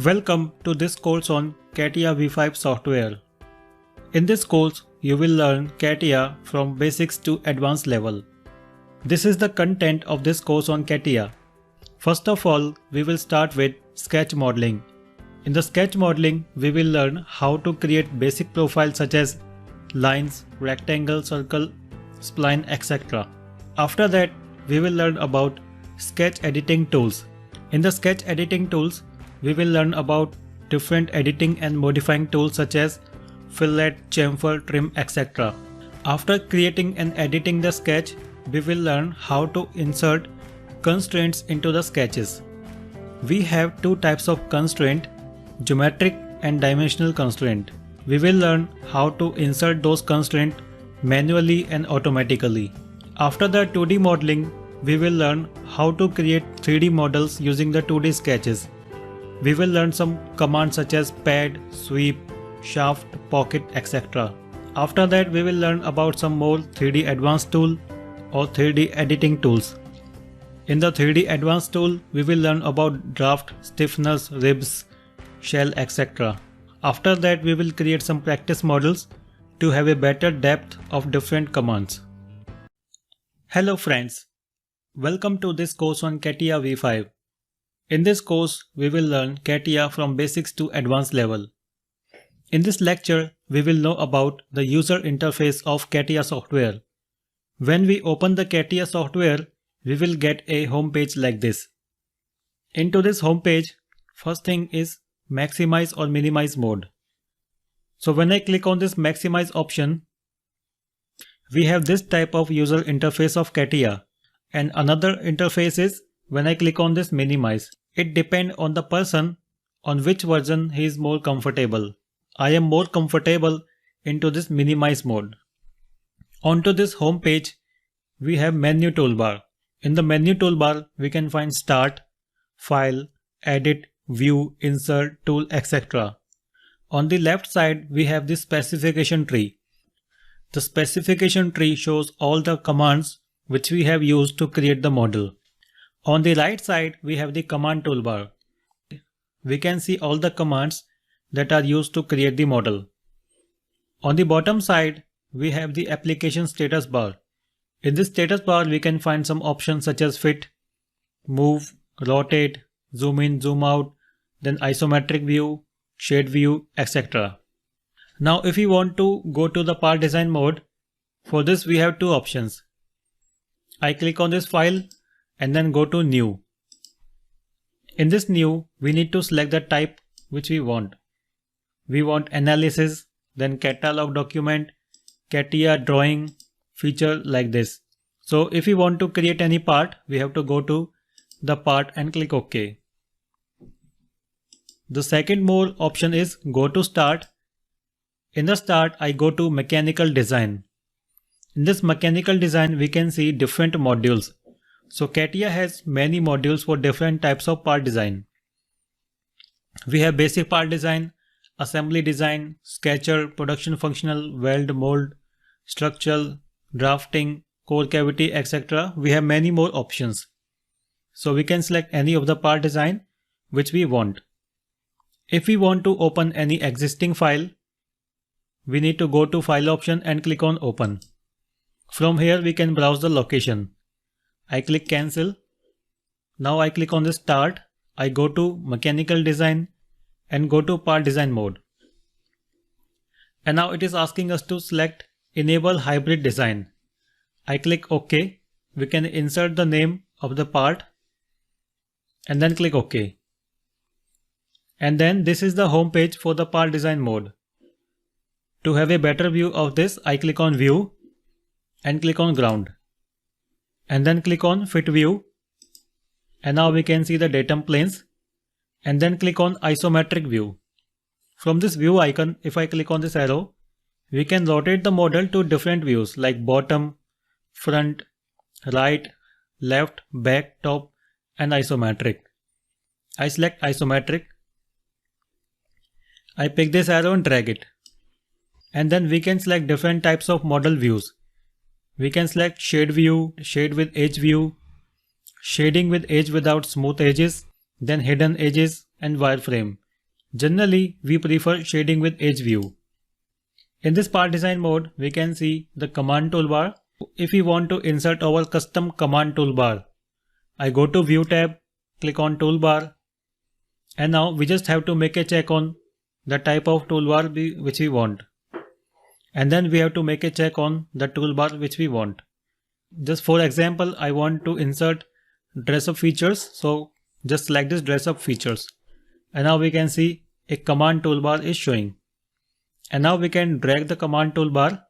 Welcome to this course on Catia V5 software. In this course, you will learn Catia from basics to advanced level. This is the content of this course on Catia. First of all, we will start with sketch modeling. In the sketch modeling, we will learn how to create basic profiles such as lines, rectangle, circle, spline, etc. After that, we will learn about sketch editing tools. In the sketch editing tools, we will learn about different editing and modifying tools such as fillet, chamfer, trim, etc. After creating and editing the sketch, we will learn how to insert constraints into the sketches. We have two types of constraint, geometric and dimensional constraint. We will learn how to insert those constraints manually and automatically. After the 2D modeling, we will learn how to create 3D models using the 2D sketches. We will learn some commands such as pad, sweep, shaft, pocket, etc. After that, we will learn about some more 3D advanced tool or 3D editing tools. In the 3D advanced tool, we will learn about draft, stiffeners, ribs, shell, etc. After that, we will create some practice models to have a better depth of different commands. Hello friends, welcome to this course on Catia V5. In this course, we will learn Catia from basics to advanced level. In this lecture, we will know about the user interface of Catia software. When we open the Catia software, we will get a home page like this. Into this home page, first thing is maximize or minimize mode. So when I click on this maximize option, we have this type of user interface of Catia, and another interface is when I click on this minimize. It depends on the person on which version he is more comfortable. I am more comfortable into this minimize mode. Onto this home page, we have menu toolbar. In the menu toolbar, we can find start, file, edit, view, insert, tool, etc. On the left side, we have the specification tree. The specification tree shows all the commands which we have used to create the model. On the right side, we have the command toolbar. We can see all the commands that are used to create the model. On the bottom side, we have the application status bar. In this status bar, we can find some options such as fit, move, rotate, zoom in, zoom out, then isometric view, shade view, etc. Now if we want to go to the part design mode, for this we have two options. I click on this file and then go to new. In this new, we need to select the type which we want. We want analysis, then catalog document, Catia drawing, feature like this. So if we want to create any part, we have to go to the part and click OK. The second more option is go to start. In the start, I go to mechanical design. In this mechanical design, we can see different modules. So Catia has many modules for different types of part design. We have basic part design, assembly design, sketcher, production functional, weld, mold, structural, drafting, core cavity, etc. We have many more options. So we can select any of the part design which we want. If we want to open any existing file, we need to go to file option and click on open. From here we can browse the location. I click cancel. Now I click on the start. I go to mechanical design and go to part design mode. And now it is asking us to select enable hybrid design. I click OK. We can insert the name of the part and then click OK. And then this is the home page for the part design mode. To have a better view of this, I click on view and click on ground. And then click on fit view. And now we can see the datum planes. And then click on isometric view. From this view icon, if I click on this arrow, we can rotate the model to different views like bottom, front, right, left, back, top, and isometric. I select isometric. I pick this arrow and drag it. And then we can select different types of model views. We can select shade view, shade with edge view, shading with edge without smooth edges, then hidden edges and wireframe. Generally, we prefer shading with edge view. In this part design mode, we can see the command toolbar. If we want to insert our custom command toolbar, I go to View tab, click on Toolbar, and now we just have to make a check on the type of toolbar which we want. And then we have to make a check on the toolbar which we want. Just for example, I want to insert dress up features, so just select this dress up features. And now we can see a command toolbar is showing. And now we can drag the command toolbar,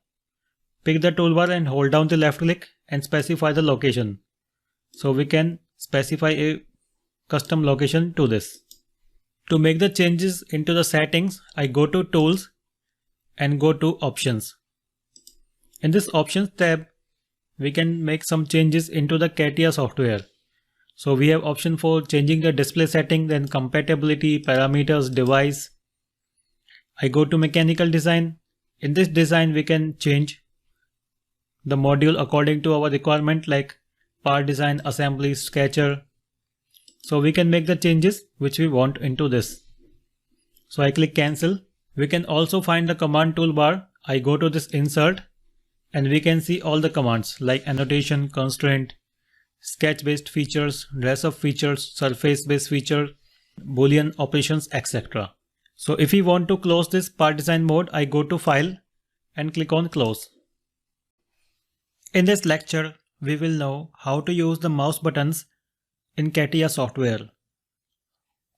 pick the toolbar and hold down the left click and specify the location. So we can specify a custom location to this. To make the changes into the settings, I go to Tools and go to Options. In this Options tab, we can make some changes into the Catia software. So we have option for changing the display setting, then compatibility, parameters, device. I go to Mechanical Design. In this design, we can change the module according to our requirement, like part design, assembly, sketcher. So we can make the changes which we want into this. So I click cancel. We can also find the command toolbar. I go to this insert and we can see all the commands like annotation, constraint, sketch based features, dress up features, surface based feature, boolean operations, etc. So if we want to close this part design mode, I go to File and click on Close. In this lecture, we will know how to use the mouse buttons in Catia software.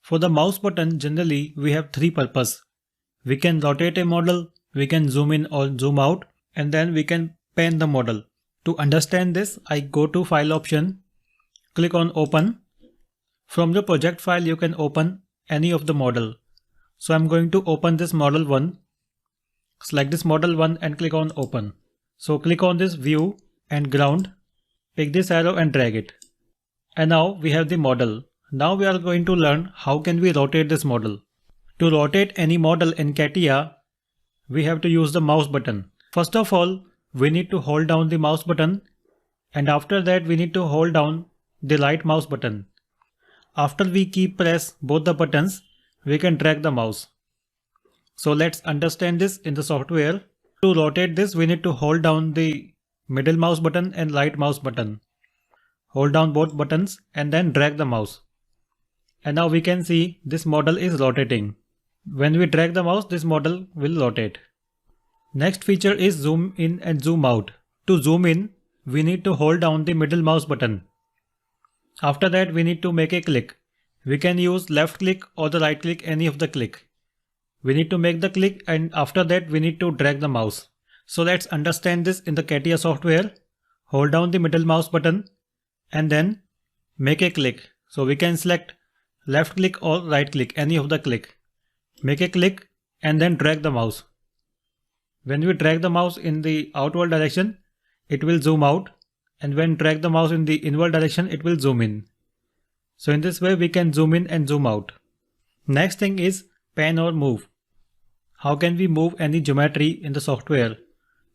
For the mouse button, generally we have three purposes. We can rotate a model, we can zoom in or zoom out, and then we can pan the model. To understand this, I go to File option, click on Open. From the project file, you can open any of the model. So I'm going to open this model 1. Select this model 1 and click on Open. So click on this View and Ground. Pick this arrow and drag it. And now we have the model. Now we are going to learn how can we rotate this model. To rotate any model in Catia, we have to use the mouse button. First of all, we need to hold down the mouse button, and after that we need to hold down the right mouse button. After we press both the buttons, we can drag the mouse. So let's understand this in the software. To rotate this, we need to hold down the middle mouse button and right mouse button. Hold down both buttons and then drag the mouse. And now we can see this model is rotating. When we drag the mouse, this model will rotate. Next feature is zoom in and zoom out. To zoom in, we need to hold down the middle mouse button. After that, we need to make a click. We can use left click or the right click, any of the click. We need to make the click, and after that we need to drag the mouse. So let's understand this in the Catia software. Hold down the middle mouse button and then make a click. So we can select left click or right click, any of the click. Make a click and then drag the mouse. When we drag the mouse in the outward direction, it will zoom out, and when drag the mouse in the inward direction, it will zoom in. So in this way we can zoom in and zoom out. Next thing is pan or move. How can we move any geometry in the software?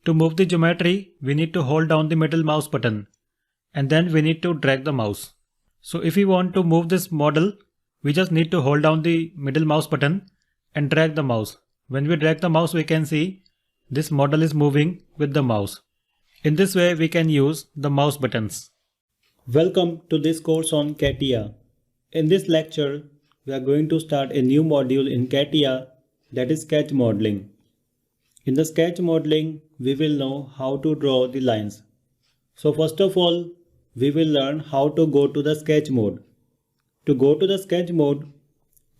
To move the geometry, we need to hold down the middle mouse button and then we need to drag the mouse. So if we want to move this model, we just need to hold down the middle mouse button and drag the mouse. When we drag the mouse, we can see this model is moving with the mouse. In this way, we can use the mouse buttons. Welcome to this course on Catia. In this lecture, we are going to start a new module in Catia, that is sketch modeling. In the sketch modeling, we will know how to draw the lines. So first of all, we will learn how to go to the sketch mode. To go to the sketch mode,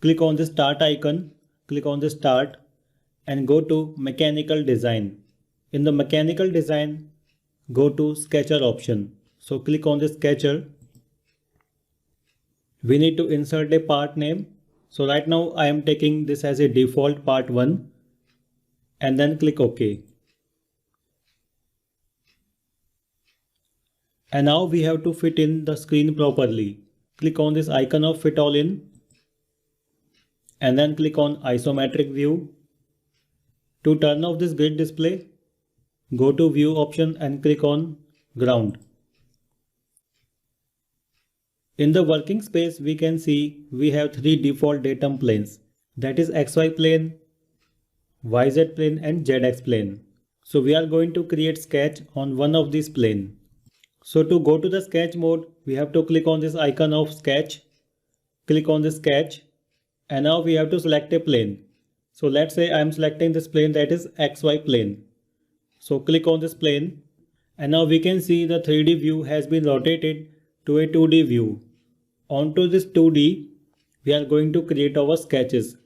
click on the start icon, click on the start and go to mechanical design. In the mechanical design, go to sketcher option. So click on the sketcher. We need to insert a part name. So right now I am taking this as a default part 1 and then click OK. And now we have to fit in the screen properly. Click on this icon of fit all in and then click on isometric view. To turn off this grid display, go to view option and click on ground. In the working space, we can see we have 3 default datum planes. that is XY plane, YZ plane and ZX plane. So we are going to create sketch on one of these plane. So to go to the sketch mode, we have to click on this icon of sketch, click on this sketch, and now we have to select a plane. So let's say I am selecting this plane, that is XY plane. So click on this plane, and now we can see the 3D view has been rotated to a 2D view. Onto this 2D, we are going to create our sketches.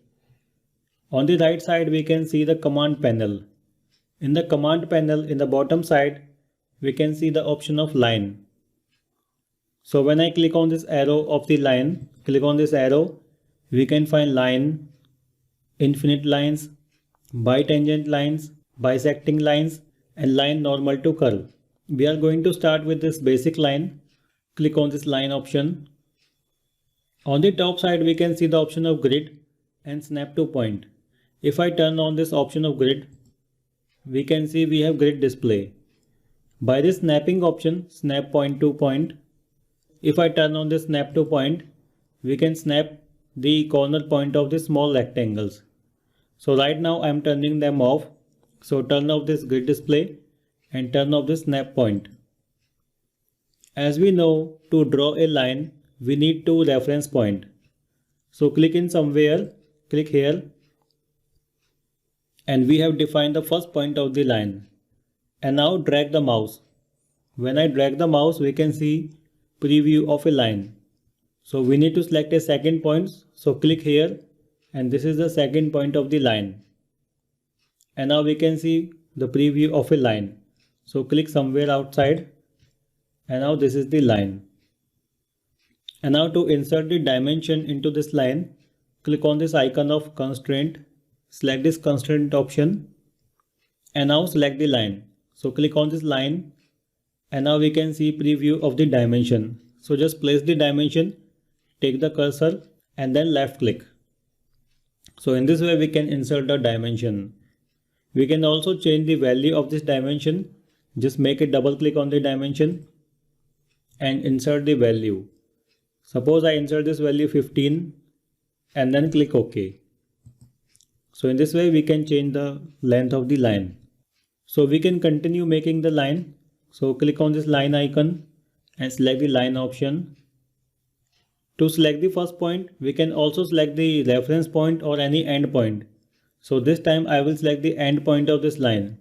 On the right side, we can see the command panel. In the command panel, in the bottom side, we can see the option of line. So when I click on this arrow of the line, click on this arrow, we can find line, infinite lines, bitangent lines, bisecting lines, and line normal to curve. We are going to start with this basic line. Click on this line option. On the top side, we can see the option of grid and snap to point. If I turn on this option of grid, we can see we have grid display. By this snapping option, snap point to point. If I turn on this snap to point, we can snap the corner point of the small rectangles. So right now I am turning them off. So turn off this grid display and turn off this snap point. As we know, to draw a line, we need two reference points. So click in somewhere, click here, and we have defined the first point of the line. And now drag the mouse. When I drag the mouse, we can see preview of a line. So we need to select a second point. So click here, and this is the second point of the line. And now we can see the preview of a line. So click somewhere outside, and now this is the line. And now to insert the dimension into this line, click on this icon of constraint, select this constraint option, and now select the line. So click on this line, and now we can see preview of the dimension. So just place the dimension, take the cursor, and then left click. So in this way we can insert the dimension. We can also change the value of this dimension. Just make a double click on the dimension and insert the value. Suppose I insert this value 15 and then click OK. So in this way we can change the length of the line. So we can continue making the line. So click on this line icon and select the line option. To select the first point, we can also select the reference point or any end point. So this time I will select the end point of this line.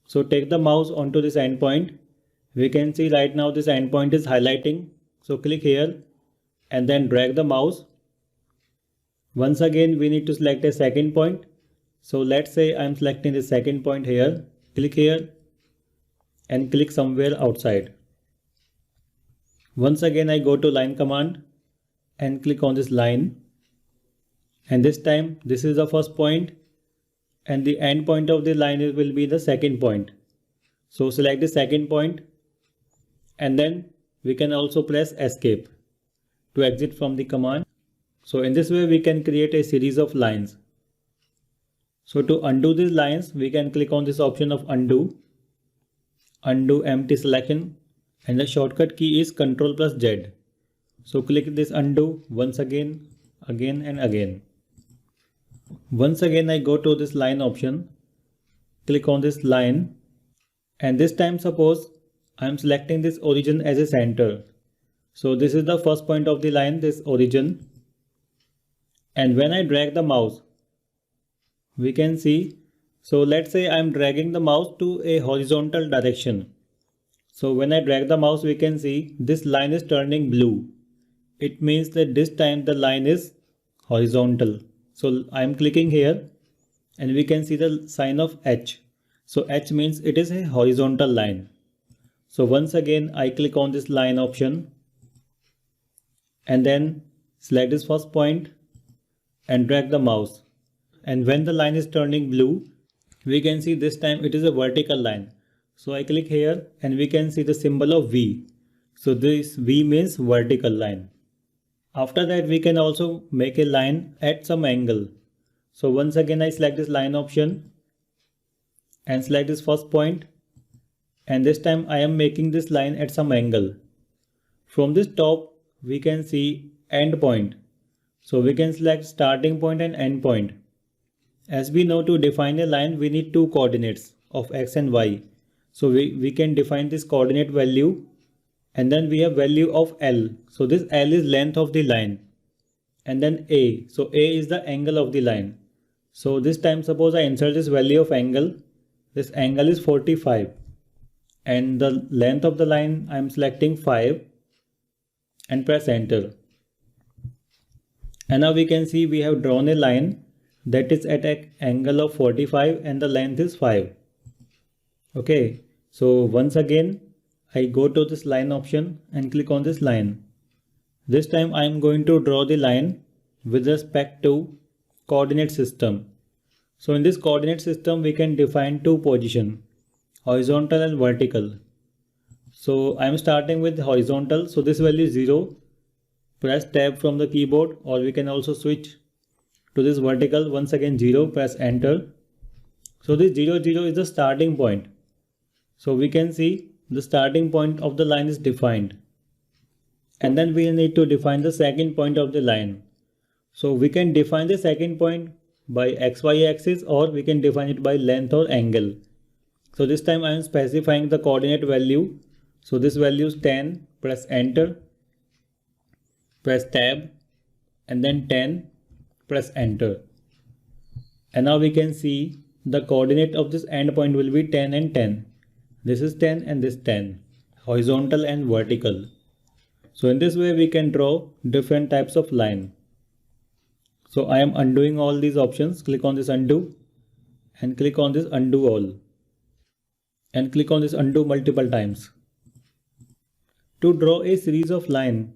So take the mouse onto this end point. We can see right now this end point is highlighting. So click here and then drag the mouse. Once again we need to select a second point. So let's say I am selecting the second point here. Click here and click somewhere outside. Once again I go to line command and click on this line. And this time this is the first point and the end point of the line will be the second point. So select the second point and then we can also press escape to exit from the command. So in this way we can create a series of lines. So to undo these lines, we can click on this option of undo, undo empty selection, and the shortcut key is Ctrl+Z. So click this undo once again, again and again. Once again I go to this line option, click on this line, and this time suppose I am selecting this origin as a center. So this is the first point of the line, this origin. And when I drag the mouse, we can see, so let's say I am dragging the mouse to a horizontal direction. So when I drag the mouse, we can see this line is turning blue. It means that this time the line is horizontal. So I am clicking here and we can see the sign of H. So H means it is a horizontal line. So once again I click on this line option and then select this first point and drag the mouse. And when the line is turning blue, we can see this time it is a vertical line. So I click here and we can see the symbol of V. So this V means vertical line. After that we can also make a line at some angle. So once again I select this line option and select this first point, and this time I am making this line at some angle. From this top we can see end point. So we can select starting point and end point. As we know, to define a line we need two coordinates of x and y. So we can define this coordinate value, and then we have value of L. So this L is length of the line, and then A. So A is the angle of the line. So this time suppose I insert this value of angle. This angle is 45 and the length of the line I am selecting 5 and press enter. And now we can see we have drawn a line that is at an angle of 45 and the length is 5. Okay, so once again I go to this line option and click on this line. This time I am going to draw the line with respect to coordinate system. So in this coordinate system we can define two positions, horizontal and vertical. So I am starting with horizontal, so this value is 0. Press tab from the keyboard, or we can also switch to this vertical. Once again 0, press enter. So this 0, 0 is the starting point. So we can see the starting point of the line is defined. And then we need to define the second point of the line. So we can define the second point by xy axis, or we can define it by length or angle. So this time I am specifying the coordinate value. So this value is 10, press enter, press tab, and then 10, press enter. And now we can see the coordinate of this end point will be 10 and 10. This is 10 and this 10, horizontal and vertical. So in this way we can draw different types of line. So I am undoing all these options. Click on this undo and click on this undo all, and click on this undo multiple times. To draw a series of line,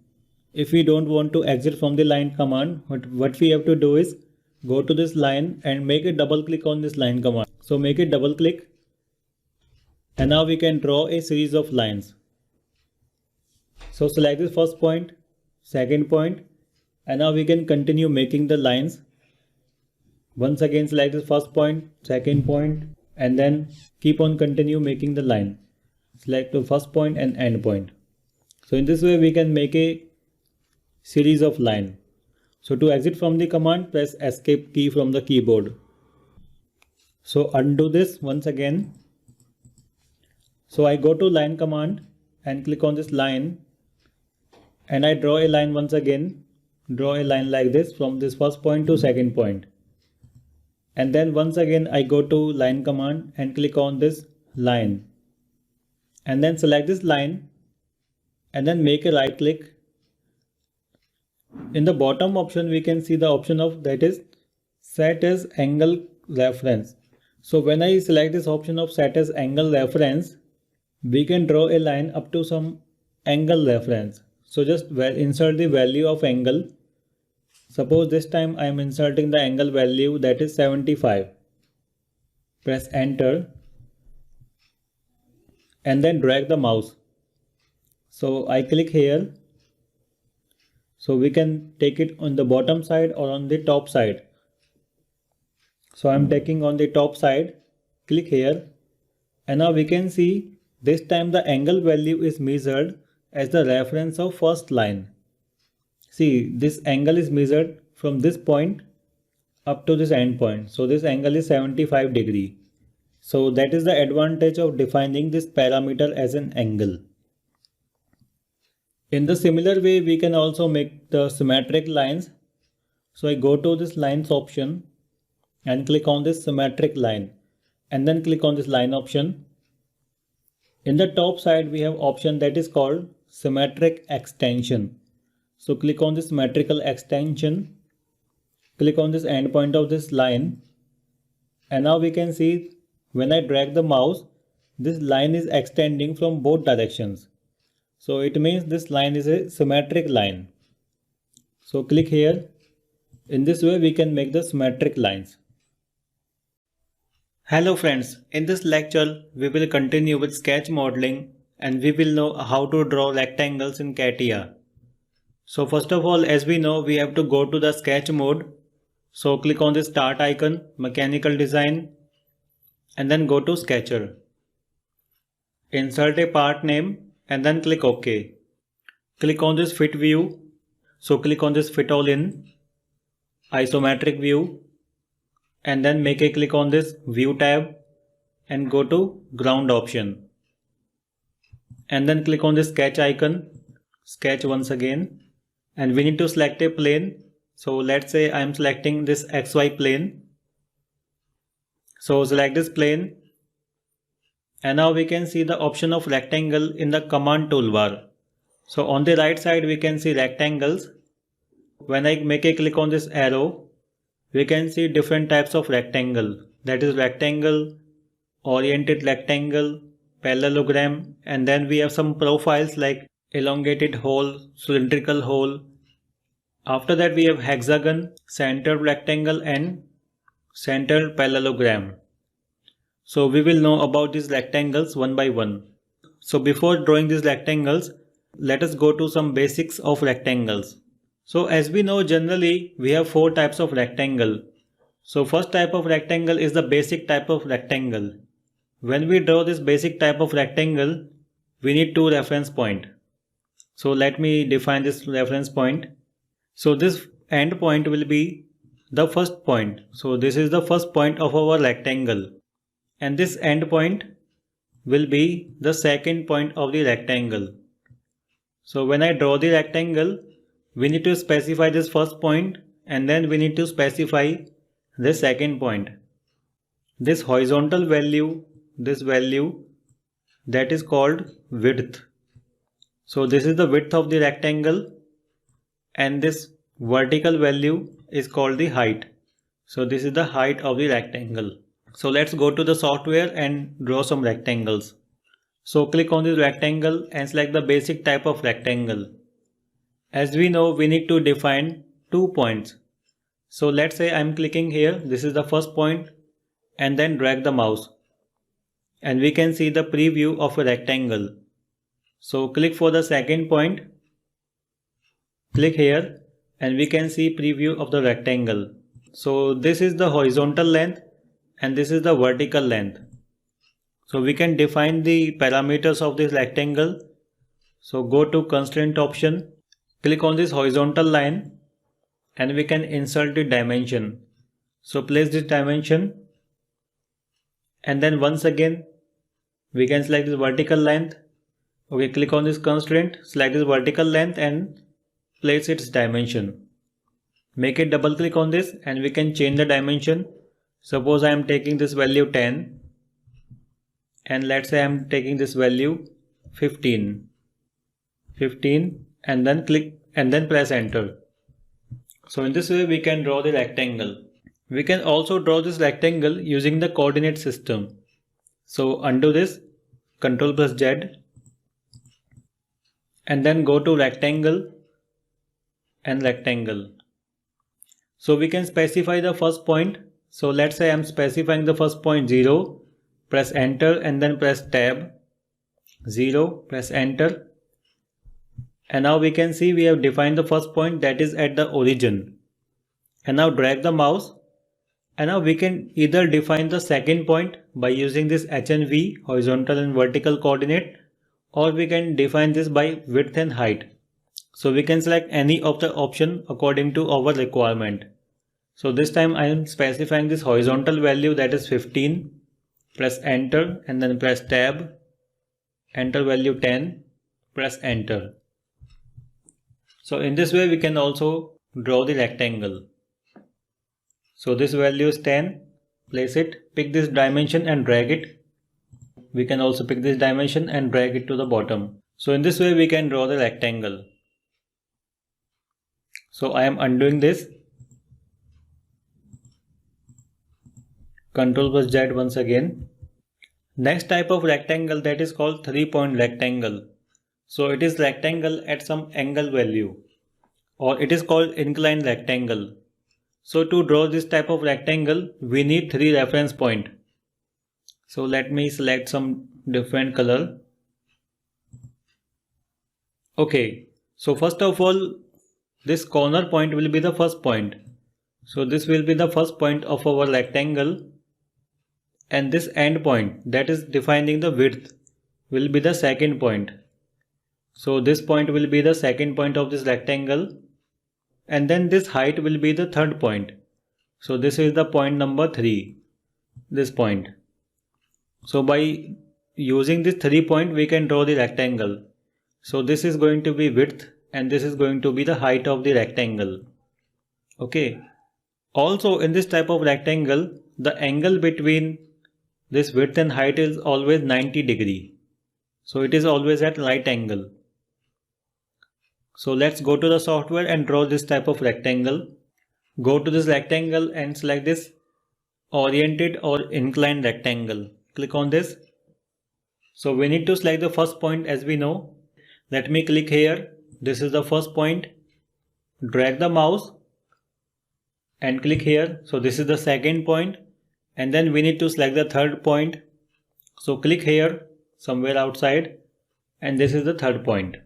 if we don't want to exit from the line command, what we have to do is go to this line and make a double click on this line command. So make a double click, and now we can draw a series of lines. So select this first point, second point, and now we can continue making the lines. Once again select this first point, second point, and then keep on continue making the line. Select the first point and end point. So in this way we can make a series of line. So to exit from the command, press escape key from the keyboard. So undo this once again. So I go to line command and click on this line, and I draw a line once again. Draw a line like this from this first point to second point. And then once again I go to line command and click on this line, and then select this line and then make a right click. In the bottom option we can see the option of that is set as angle reference. So when I select this option of set as angle reference, we can draw a line up to some angle reference. So just insert the value of angle. Suppose this time I am inserting the angle value that is 75. Press enter and then drag the mouse. So I click here. So we can take it on the bottom side or on the top side. So I am taking on the top side. Click here, and now we can see this time the angle value is measured as the reference of first line. See, this angle is measured from this point up to this end point. So this angle is 75 degree. So that is the advantage of defining this parameter as an angle. In the similar way, we can also make the symmetric lines. So I go to this lines option and click on this symmetric line, and then click on this line option. In the top side, we have option that is called symmetric extension. So click on this symmetrical extension, click on this end point of this line, and now we can see when I drag the mouse, this line is extending from both directions. So it means this line is a symmetric line. So click here. In this way we can make the symmetric lines. Hello friends, in this lecture we will continue with sketch modeling, and we will know how to draw rectangles in Catia. So first of all, as we know, we have to go to the sketch mode. So click on the start icon, mechanical design, and then go to sketcher. Insert a part name and then click OK. Click on this fit view. So click on this fit all in, isometric view, and then make a click on this view tab and go to ground option. And then click on this sketch icon, sketch once again, and we need to select a plane. So let's say I am selecting this XY plane. So select this plane, and now we can see the option of rectangle in the command toolbar. So on the right side we can see rectangles. When I make a click on this arrow, we can see different types of rectangle, that is rectangle, oriented rectangle, parallelogram, and then we have some profiles like elongated hole, cylindrical hole. After that we have hexagon, centered rectangle, and centered parallelogram. So we will know about these rectangles one by one. So before drawing these rectangles, let us go to some basics of rectangles. So as we know, generally we have four types of rectangle. So first type of rectangle is the basic type of rectangle. When we draw this basic type of rectangle, we need two reference point. So let me define this reference point. So this end point will be the first point. So this is the first point of our rectangle. And this end point will be the second point of the rectangle. So when I draw the rectangle, we need to specify this first point, and then we need to specify the second point. This horizontal value, this value, that is called width. So this is the width of the rectangle, and this vertical value is called the height. So this is the height of the rectangle. So let's go to the software and draw some rectangles. So click on this rectangle and select the basic type of rectangle. As we know, we need to define 2 points. So let's say I'm clicking here, this is the first point, and then drag the mouse. And we can see the preview of a rectangle. So click for the second point, click here, and we can see preview of the rectangle. So this is the horizontal length and this is the vertical length. So we can define the parameters of this rectangle. So go to constraint option, click on this horizontal line, and we can insert the dimension. So place this dimension, and then once again we can select this vertical length. Okay, click on this constraint, select this vertical length and place its dimension. Make a double click on this and we can change the dimension. Suppose I am taking this value 10, and let's say I am taking this value 15, and then click and then press enter. So in this way we can draw the rectangle. We can also draw this rectangle using the coordinate system. So undo this, Ctrl plus Z, and then go to rectangle and rectangle. So we can specify the first point. So let's say I am specifying the first point 0, press enter and then press tab, 0, press enter. And now we can see we have defined the first point, that is at the origin. And now drag the mouse, and now we can either define the second point by using this H and V, horizontal and vertical coordinate, or we can define this by width and height. So we can select any of the option according to our requirement. So this time I am specifying this horizontal value, that is 15, press enter and then press tab, enter value 10, press enter. So in this way we can also draw the rectangle. So this value is 10, place it, pick this dimension and drag it. We can also pick this dimension and drag it to the bottom. So in this way we can draw the rectangle. So I am undoing this. Ctrl plus Z once again. Next type of rectangle, that is called 3-point rectangle. So it is rectangle at some angle value, or it is called inclined rectangle. So to draw this type of rectangle, we need 3 reference points. So let me select some different color. Okay, so first of all, this corner point will be the first point. So this will be the first point of our rectangle, and this end point, that is defining the width, will be the second point. So this point will be the second point of this rectangle, and then this height will be the third point. So this is the point number 3, this point. So by using this 3 point we can draw the rectangle. So this is going to be width and this is going to be the height of the rectangle. Okay. Also in this type of rectangle, the angle between this width and height is always 90 degree. So it is always at right angle. So let's go to the software and draw this type of rectangle. Go to this rectangle and select this oriented or inclined rectangle. Click on this. So we need to select the first point as we know. Let me click here. This is the first point. Drag the mouse and click here. So this is the second point, and then we need to select the third point. So click here somewhere outside, and this is the third point.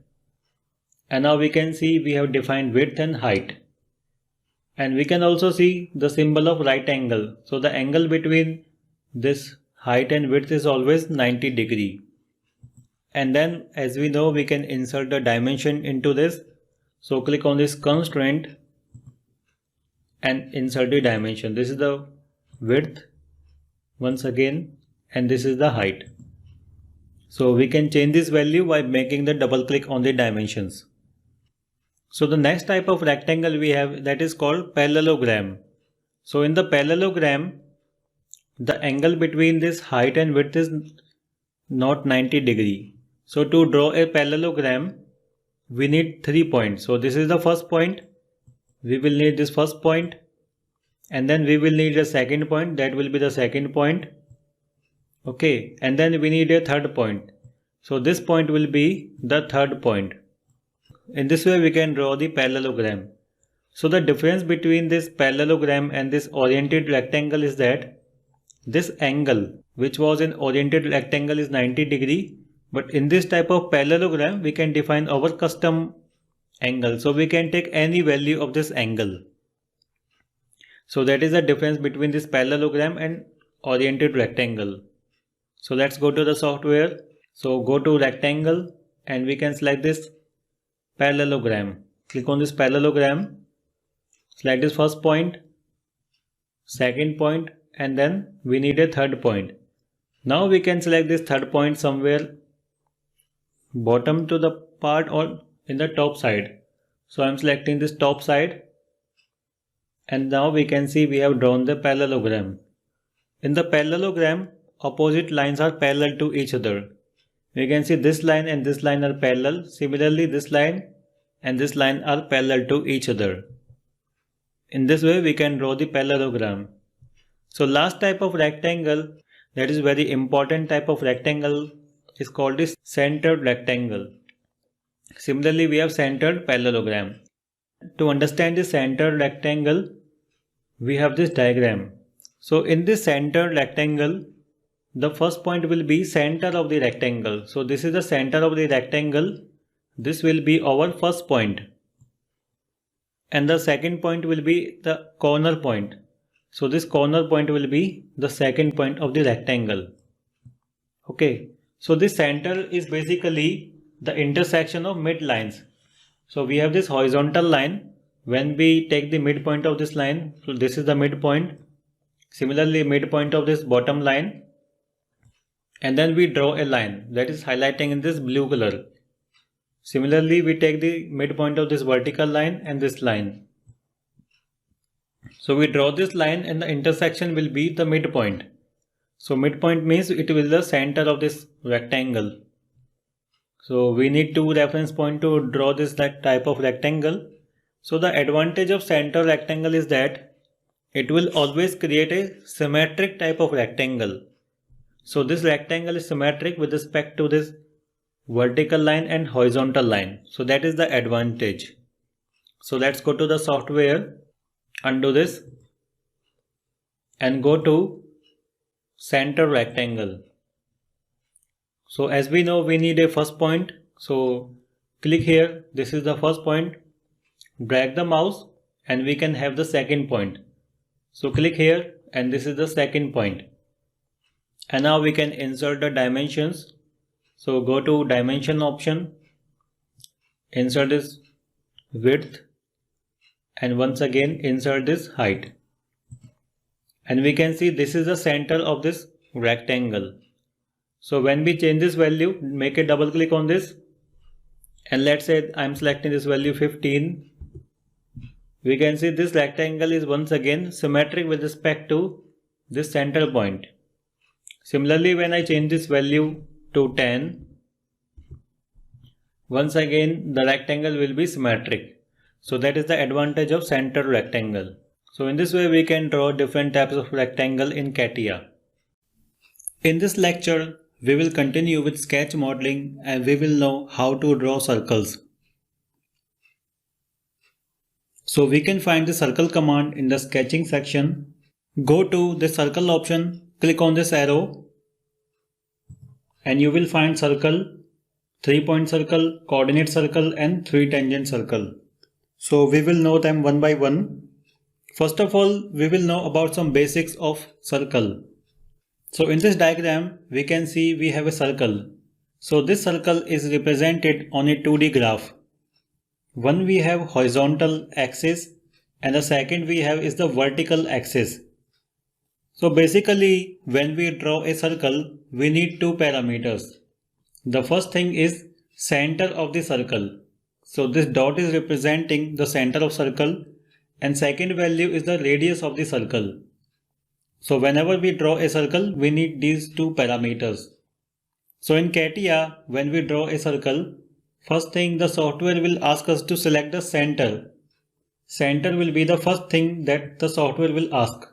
And now we can see we have defined width and height. And we can also see the symbol of right angle. So the angle between this height and width is always 90 degree. And then as we know, we can insert the dimension into this. So click on this constraint and insert the dimension. This is the width once again, and this is the height. So we can change this value by making the double click on the dimensions. So the next type of rectangle we have, that is called parallelogram. So in the parallelogram, the angle between this height and width is not 90 degree. So to draw a parallelogram, we need 3 points. So this is the first point. We will need this first point, and then we will need the second point. That will be the second point. Okay, and then we need a third point. So this point will be the third point. In this way we can draw the parallelogram. So the difference between this parallelogram and this oriented rectangle is that this angle, which was an oriented rectangle, is 90 degree, but in this type of parallelogram we can define our custom angle. So we can take any value of this angle. So that is the difference between this parallelogram and oriented rectangle. So let's go to the software. So go to rectangle and we can select this parallelogram. Click on this parallelogram. Select this first point, second point, and then we need a third point. Now we can select this third point somewhere bottom to the part or in the top side. So I am selecting this top side, and now we can see we have drawn the parallelogram. In the parallelogram, opposite lines are parallel to each other. We can see this line and this line are parallel. Similarly, this line and this line are parallel to each other. In this way we can draw the parallelogram. So last type of rectangle, that is very important type of rectangle, is called this centered rectangle. Similarly, we have centered parallelogram. To understand the centered rectangle, we have this diagram. So in this centered rectangle, the first point will be center of the rectangle. So this is the center of the rectangle. This will be our first point. And the second point will be the corner point. So this corner point will be the second point of the rectangle. Okay. So this center is basically the intersection of mid lines. So we have this horizontal line. When we take the midpoint of this line, so this is the midpoint. Similarly, midpoint of this bottom line. And then we draw a line that is highlighting in this blue color. Similarly, we take the midpoint of this vertical line and this line. So we draw this line and the intersection will be the midpoint. So midpoint means it will be the center of this rectangle. So we need two reference points to draw this type of rectangle. So the advantage of center rectangle is that it will always create a symmetric type of rectangle. So this rectangle is symmetric with respect to this vertical line and horizontal line. So that is the advantage. So let's go to the software, undo this, and go to center rectangle. So as we know, we need a first point. So click here. This is the first point. Drag the mouse and we can have the second point. So click here and this is the second point. And now we can insert the dimensions. So go to dimension option, insert this width and once again insert this height. And we can see this is the center of this rectangle. So when we change this value, make a double click on this, and let's say I'm selecting this value 15. We can see this rectangle is once again symmetric with respect to this center point. Similarly, when I change this value to 10, once again the rectangle will be symmetric. So that is the advantage of center rectangle. So in this way we can draw different types of rectangle in Catia. In this lecture, we will continue with sketch modeling and we will know how to draw circles. So we can find the circle command in the sketching section. Go to the circle option, click on this arrow, and you will find circle, 3-point circle, coordinate circle and 3 tangent circle. So we will know them one by one. First of all, we will know about some basics of circle. So in this diagram, we can see we have a circle. So this circle is represented on a 2D graph. One we have horizontal axis and the second we have is the vertical axis. So basically when we draw a circle, we need two parameters. The first thing is center of the circle. So this dot is representing the center of circle and second value is the radius of the circle. So whenever we draw a circle, we need these two parameters. So in Catia, when we draw a circle, first thing the software will ask us to select the center. Center will be the first thing that the software will ask.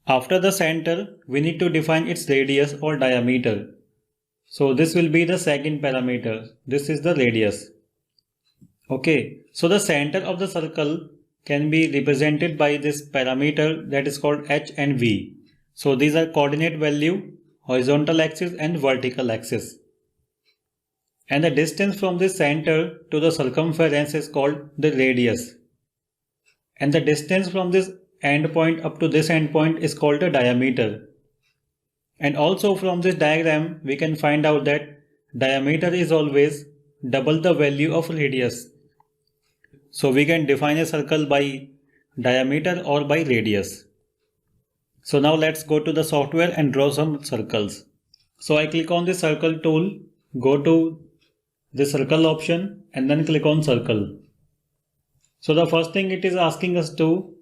After the center, we need to define its radius or diameter. So this will be the second parameter. This is the radius. Okay, so the center of the circle can be represented by this parameter that is called h and v. So these are coordinate value, horizontal axis and vertical axis. And the distance from the center to the circumference is called the radius. And the distance from this end point up to this end point is called the diameter. And also from this diagram we can find out that diameter is always double the value of radius. So we can define a circle by diameter or by radius. So now let's go to the software and draw some circles. So I click on the circle tool, go to the circle option and then click on circle. So the first thing it is asking us to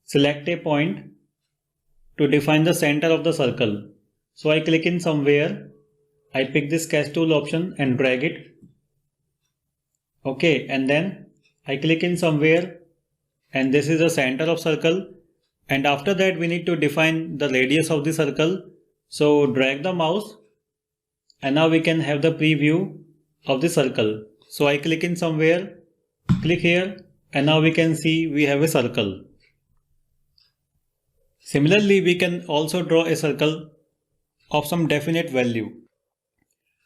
select a point to define the center of the circle. So I click in somewhere, I pick this sketch tool option and drag it. Okay, and then I click in somewhere and this is the center of circle, and after that we need to define the radius of the circle. So drag the mouse and now we can have the preview of the circle. So I click in somewhere, click here and now we can see we have a circle. Similarly, we can also draw a circle of some definite value.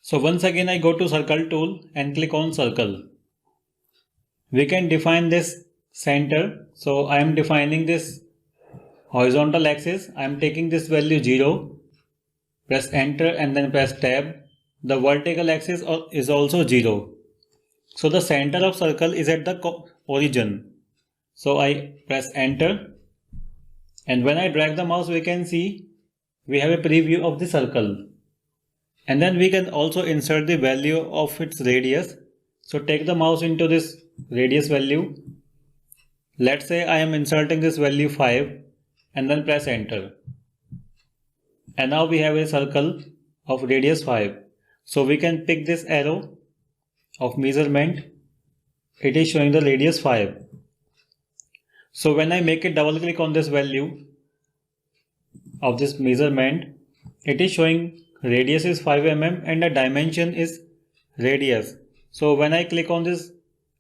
So once again I go to circle tool and click on circle. We can define this center. So I am defining this horizontal axis. I am taking this value 0. Press enter and then press tab. The vertical axis is also 0. So the center of circle is at the origin. So I press enter. And when I drag the mouse, we can see we have a preview of the circle. And then we can also insert the value of its radius. So take the mouse into this radius value. Let's say I am inserting this value 5 and then press enter. And now we have a circle of radius 5. So we can pick this arrow of measurement. It is showing the radius 5. So when I make a double click on this value of this measurement, it is showing radius is 5 mm and the dimension is radius. So when I click on this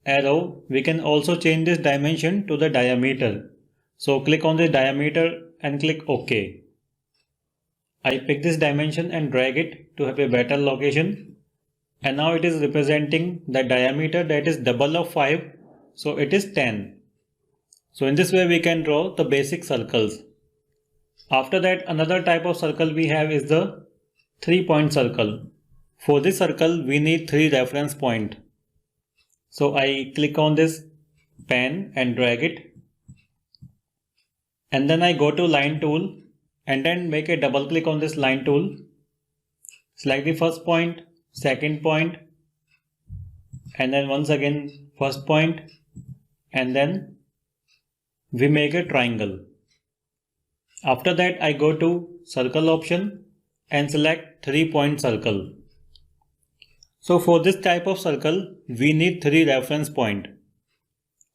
arrow, we can also change this dimension to the diameter. So click on the diameter and click OK. I pick this dimension and drag it to have a better location. And now it is representing the diameter that is double of 5. So it is 10. So in this way we can draw the basic circles. After that, another type of circle we have is the 3-point circle. For this circle we need 3 reference points. So I click on this pen and drag it And then I go to line tool and then make a double click on this line tool. Select the first point, second point, and then once again first point, and then we make a triangle. After that I go to circle option and select 3-point circle. So for this type of circle we need 3 reference point.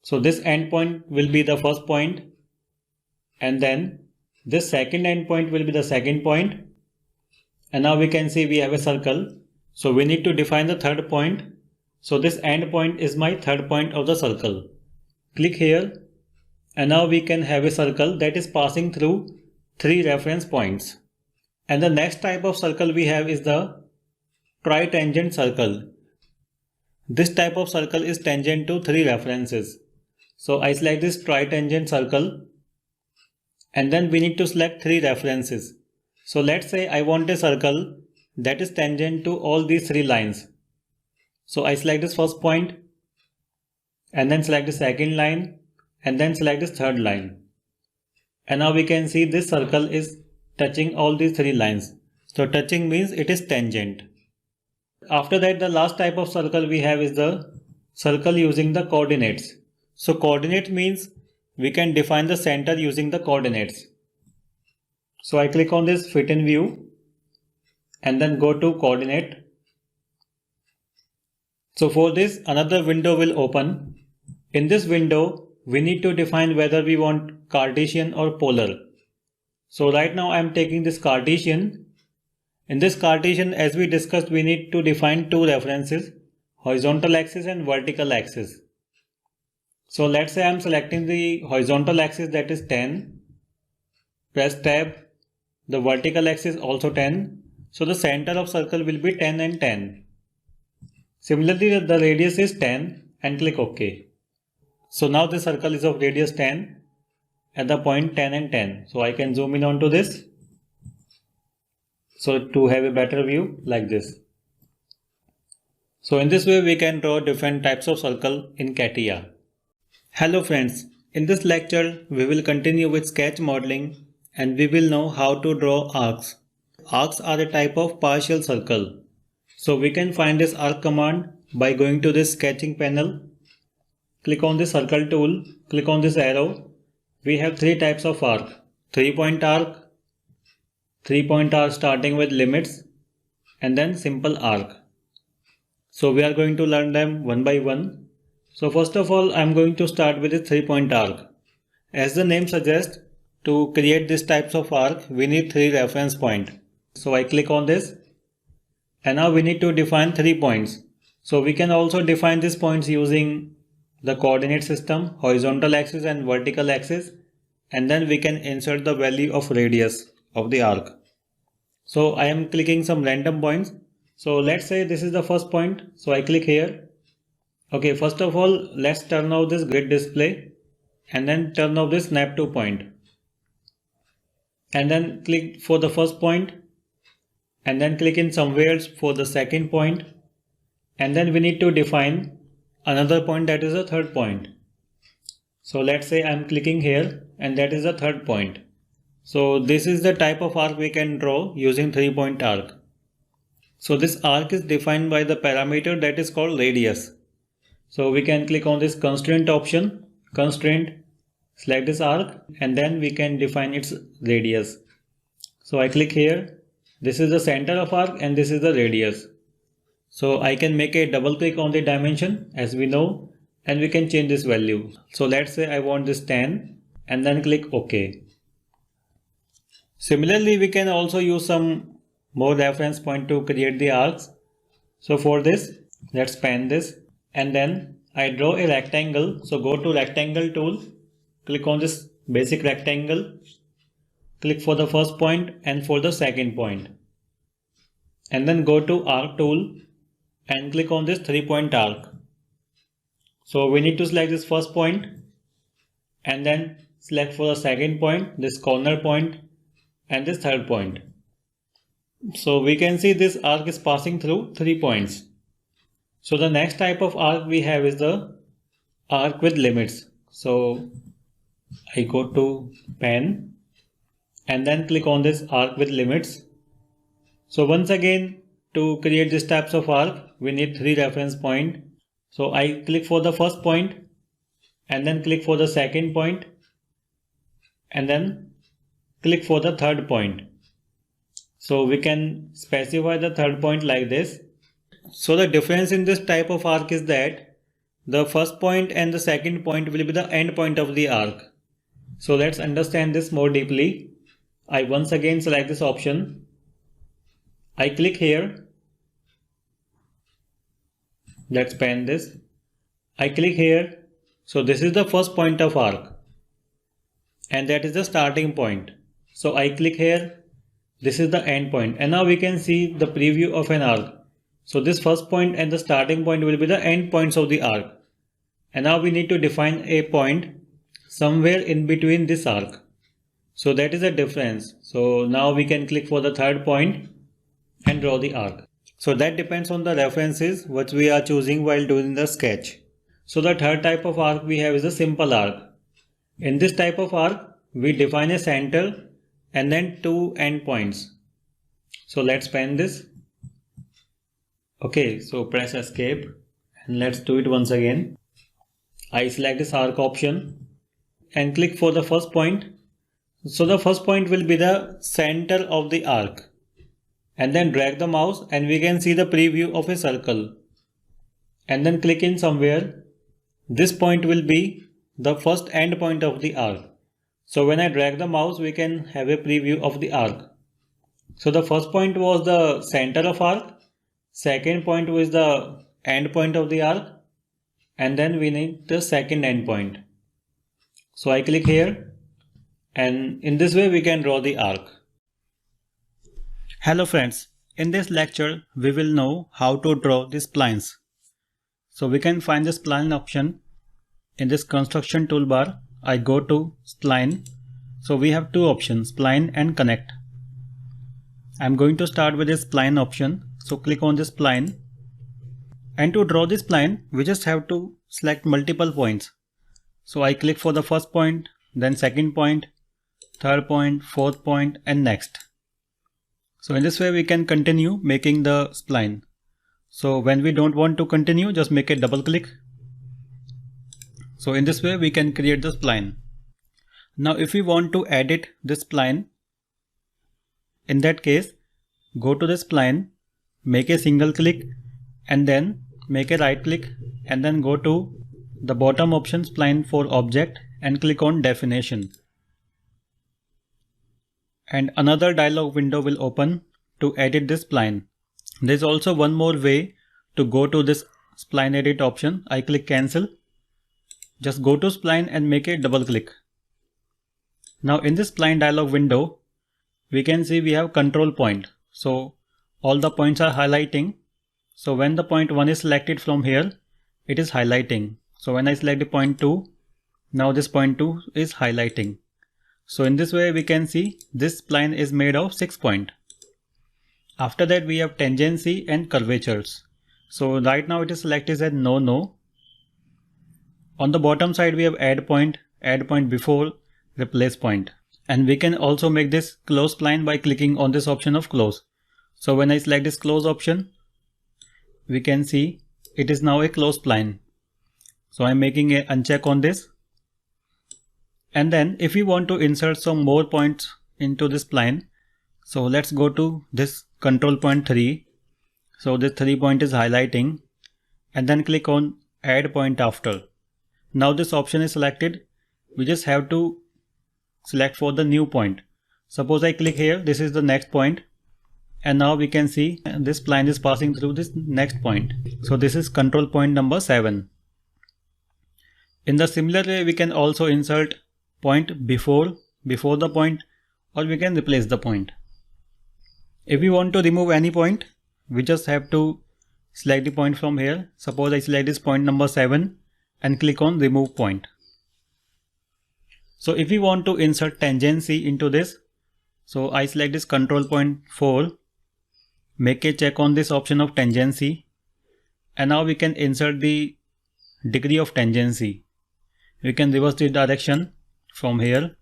So this end point will be the first point, and then this second end point will be the second point, and now we can see we have a circle. So we need to define the third point. So this end point is my third point of the circle. Click here, and now we can have a circle that is passing through 3 reference points. And the next type of circle we have is the tritangent circle. This type of circle is tangent to 3 references. So I select this tritangent circle, and then we need to select 3 references. So let's say I want a circle that is tangent to all these 3 lines. So I select this first point, and then select the second line, and then select this third line. And now we can see this circle is touching all these 3 lines. So touching means it is tangent. After that, the last type of circle we have is the circle using the coordinates. So coordinate means we can define the center using the coordinates. So I click on this fit in view and then go to coordinate. So for this, another window will open. In this window, we need to define whether we want Cartesian or polar. So right now I am taking this Cartesian. In this Cartesian, as we discussed, we need to define 2 references, horizontal axis and vertical axis. So let's say I am selecting the horizontal axis, that is 10. Press tab. The vertical axis also 10. So the center of circle will be 10 and 10. Similarly, the radius is 10 and click OK. So now the circle is of radius 10 at the point 10 and 10. So I can zoom in onto this. So to have a better view like this. So in this way we can draw different types of circle in Catia. Hello friends, in this lecture we will continue with sketch modeling and we will know how to draw arcs. Arcs are a type of partial circle. So we can find this arc command by going to this sketching panel. Click on the circle tool, click on this arrow. We have 3 types of arc. 3-point arc, 3-point arc starting with limits, and then simple arc. So we are going to learn them one by one. So first of all, I am going to start with a 3-point arc. As the name suggests, to create these types of arc, we need 3 reference points. So I click on this, and now we need to define 3 points. So we can also define these points using the coordinate system, horizontal axis and vertical axis, and then we can insert the value of radius of the arc. So I am clicking some random points. So let's say this is the first point. So I click here. Okay, first of all, let's turn off this grid display and then turn off this snap to point. And then click for the first point and then click in somewhere for the second point. And then we need to define another point, that is the third point. So let's say I'm clicking here and that is the third point. So this is the type of arc we can draw using 3-point arc. So this arc is defined by the parameter that is called radius. So we can click on this constraint option, constraint, select this arc, and then we can define its radius. So I click here. This is the center of arc and this is the radius. So I can make a double click on the dimension as we know, and we can change this value. So let's say I want this 10 and then click OK. Similarly, we can also use some more reference point to create the arcs. So for this, let's pan this and then I draw a rectangle. So go to rectangle tool, click on this basic rectangle, click for the first point and for the second point, and then go to arc tool and click on this 3-point arc. So we need to select this first point and then select for the second point, this corner point and this third point. So we can see this arc is passing through 3 points. So the next type of arc we have is the arc with limits. So I go to pen and then click on this arc with limits. So once again, to create these types of arc, we need 3 reference points. So I click for the first point and then click for the second point and then click for the third point. So we can specify the third point like this. So the difference in this type of arc is that the first point and the second point will be the end point of the arc. So let's understand this more deeply. I once again select this option. I click here. Let's pen this. I click here. So this is the first point of arc and that is the starting point. So I click here. This is the end point and now we can see the preview of an arc. So this first point and the starting point will be the end points of the arc. And now we need to define a point somewhere in between this arc. So that is the difference. So now we can click for the third point and draw the arc. So that depends on the references which we are choosing while doing the sketch. So the third type of arc we have is a simple arc. In this type of arc, we define a center and then 2 endpoints. So let's pen this. Okay, so press escape and let's do it once again. I select this arc option and click for the first point. So the first point will be the center of the arc. And then drag the mouse and we can see the preview of a circle. And then click in somewhere. This point will be the first end point of the arc. So when I drag the mouse, we can have a preview of the arc. So the first point was the center of arc. Second point was the end point of the arc. And then we need the second end point. So I click here. And in this way we can draw the arc. Hello friends. In this lecture, we will know how to draw the splines. So we can find the spline option in this construction toolbar. I go to spline. So we have 2 options, spline and connect. I'm going to start with this spline option. So click on this spline. And to draw this spline, we just have to select multiple points. So I click for the first point, then second point, third point, fourth point, and next. So in this way we can continue making the spline. So when we don't want to continue, just make a double click. So in this way we can create the spline. Now if we want to edit this spline, in that case, go to the spline, make a single click and then make a right click and then go to the bottom option spline for object and click on definition. And another dialog window will open to edit this spline. There is also one more way to go to this spline edit option. I click cancel. Just go to spline and make a double click. Now in this spline dialog window, we can see we have control point. So all the points are highlighting. So when the point 1 is selected from here, it is highlighting. So when I select the point 2, now this point 2 is highlighting. So in this way we can see this spline is made of 6 points. After that we have tangency and curvatures. So right now it is selected as no. On the bottom side we have add point before, replace point. And we can also make this close spline by clicking on this option of close. So when I select this close option, we can see it is now a close spline. So I'm making a uncheck on this. And then if we want to insert some more points into this spline, so let's go to this control point 3. So this 3 point is highlighting and then click on add point after. Now this option is selected. We just have to select for the new point. Suppose I click here, this is the next point. And now we can see this spline is passing through this next point. So this is control point number 7. In the similar way, we can also insert point before the point, or we can replace the point. If we want to remove any point, we just have to select the point from here. Suppose I select this point number 7 and click on remove point. So if we want to insert tangency into this, so I select this control point 4, make a check on this option of tangency, and now we can insert the degree of tangency. We can reverse the direction from here.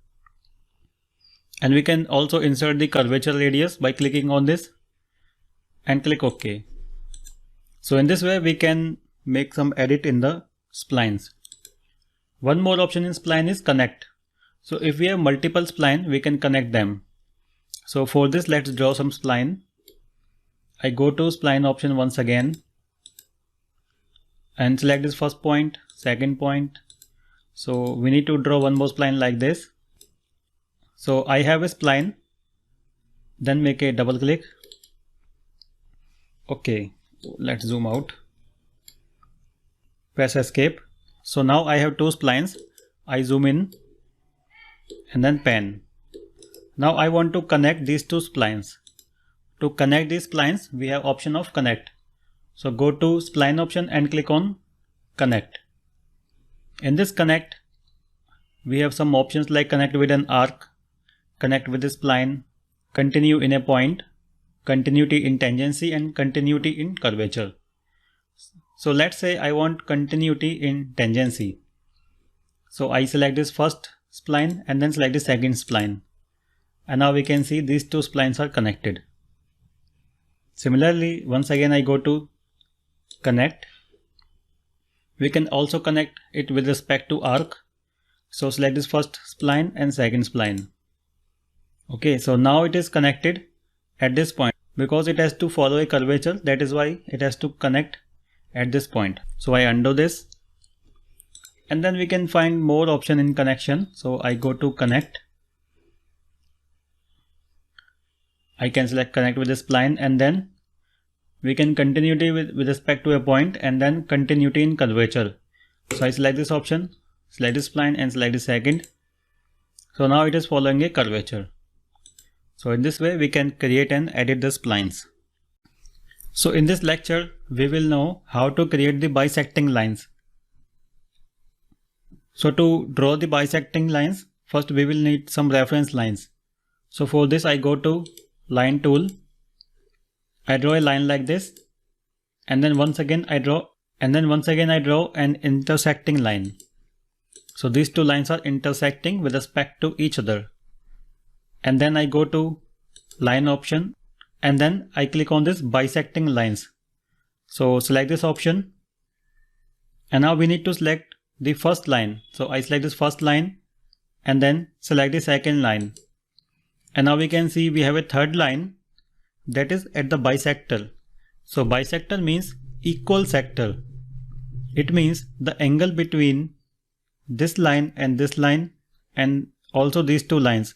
And we can also insert the curvature radius by clicking on this and click OK. So in this way we can make some edit in the splines. One more option in spline is connect. So if we have multiple spline, we can connect them. So for this, let's draw some spline. I go to spline option once again and select this first point, second point. So we need to draw one more spline like this. So I have a spline, then make a double click. Okay, let's zoom out. Press escape. So now I have two splines. I zoom in and then pan. Now I want to connect these two splines. To connect these splines, we have option of connect. So go to spline option and click on connect. In this connect, we have some options like connect with an arc, connect with a spline, continue in a point, continuity in tangency, and continuity in curvature. So let's say I want continuity in tangency. So I select this first spline and then select the second spline. And now we can see these two splines are connected. Similarly, once again I go to connect. We can also connect it with respect to arc. So select this first spline and second spline. Okay, so now it is connected at this point because it has to follow a curvature. That is why it has to connect at this point. So I undo this. And then we can find more option in connection. So I go to connect. I can select connect with a spline and then we can continuity with respect to a point and then continuity in curvature. So I select this option, select this spline and select the second. So now it is following a curvature. So in this way we can create and edit the splines. So in this lecture we will know how to create the bisecting lines. So to draw the bisecting lines, first we will need some reference lines. So for this I go to line tool. I draw a line like this and then once again I draw an intersecting line. So these two lines are intersecting with respect to each other. And then I go to line option and then I click on this bisecting lines. So select this option and now we need to select the first line. So I select this first line and then select the second line. And now we can see we have a third line that is at the bisector. So bisector means equal sector. It means the angle between this line and also these two lines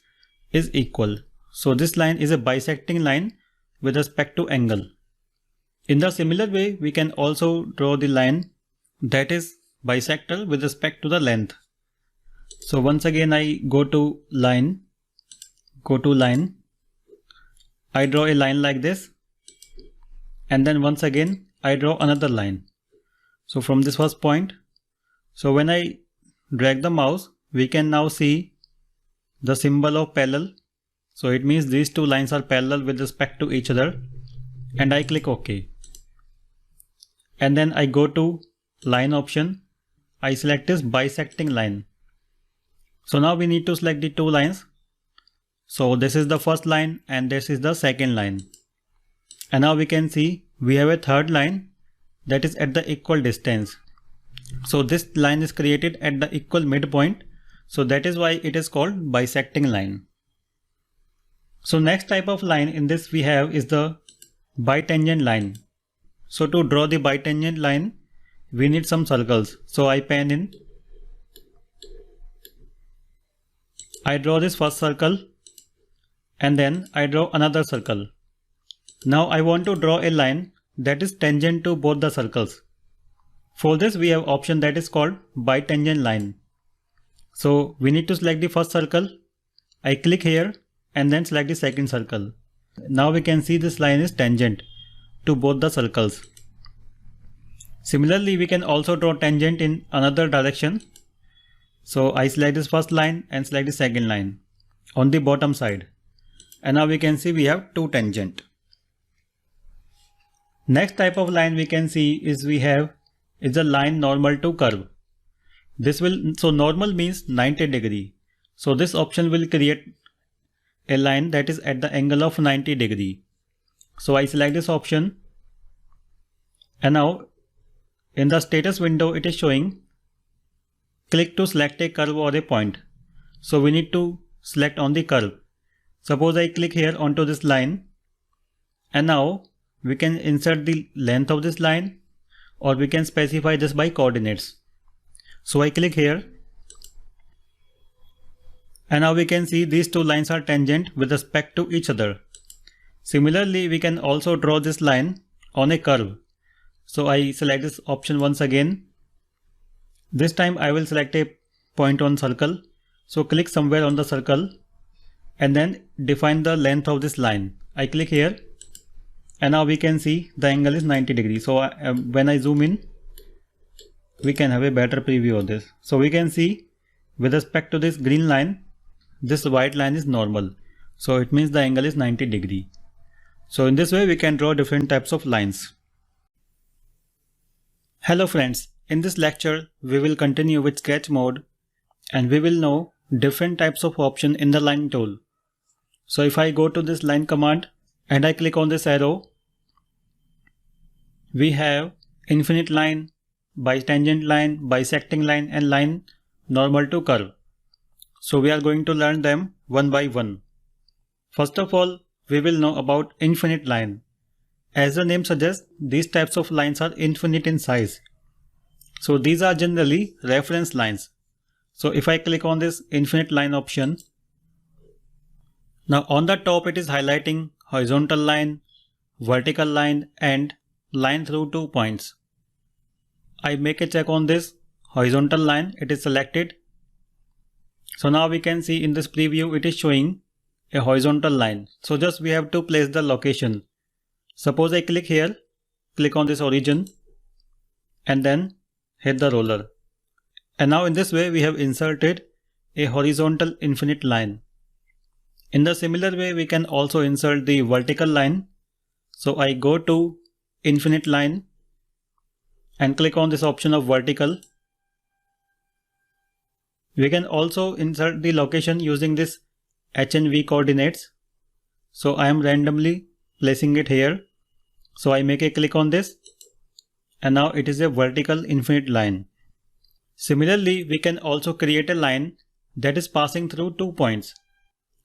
is equal. So this line is a bisecting line with respect to angle. In the similar way, we can also draw the line that is bisector with respect to the length. So once again I go to line, I draw a line like this and then once again I draw another line. So from this first point, so when I drag the mouse, we can now see the symbol of parallel. So it means these two lines are parallel with respect to each other and I click OK. And then I go to line option. I select this bisecting line. So now we need to select the two lines. So this is the first line and this is the second line. And now we can see we have a third line that is at the equal distance. So this line is created at the equal midpoint. So that is why it is called bisecting line. So next type of line in this we have is the bitangent line. So to draw the bitangent line, we need some circles. So I pen in. I draw this first circle and then I draw another circle. Now I want to draw a line that is tangent to both the circles. For this we have option that is called bitangent line. So we need to select the first circle. I click here and then select the second circle. Now we can see this line is tangent to both the circles. Similarly, we can also draw tangent in another direction. So I select this first line and select the second line on the bottom side. And now we can see we have two tangent. Next type of line we can see is a line normal to curve. So normal means 90 degree. So this option will create a line that is at the angle of 90 degree. So I select this option, and now in the status window it is showing click to select a curve or a point. So we need to select on the curve. Suppose I click here onto this line, and now we can insert the length of this line, or we can specify this by coordinates. So I click here, and now we can see these two lines are tangent with respect to each other. Similarly, we can also draw this line on a curve. So I select this option once again. This time I will select a point on circle. So click somewhere on the circle and then define the length of this line. I click here, and now we can see the angle is 90 degrees. So when I zoom in, we can have a better preview of this. So we can see with respect to this green line, this white line is normal. So it means the angle is 90 degree. So in this way we can draw different types of lines. Hello friends, in this lecture we will continue with sketch mode, and we will know different types of option in the line tool. So if I go to this line command and I click on this arrow, we have infinite line, bitangent line, bisecting line, and line normal to curve. So we are going to learn them one by one. First of all, we will know about infinite line. As the name suggests, these types of lines are infinite in size. So these are generally reference lines. So if I click on this infinite line option, now on the top it is highlighting horizontal line, vertical line, and line through 2 points. I make a check on this horizontal line, it is selected. So now we can see in this preview it is showing a horizontal line. So just we have to place the location. Suppose I click here, click on this origin, and then hit the roller. And now in this way we have inserted a horizontal infinite line. In the similar way we can also insert the vertical line. So I go to infinite line and click on this option of vertical. We can also insert the location using this H and V coordinates. So I am randomly placing it here. So I make a click on this, and now it is a vertical infinite line. Similarly, we can also create a line that is passing through 2 points.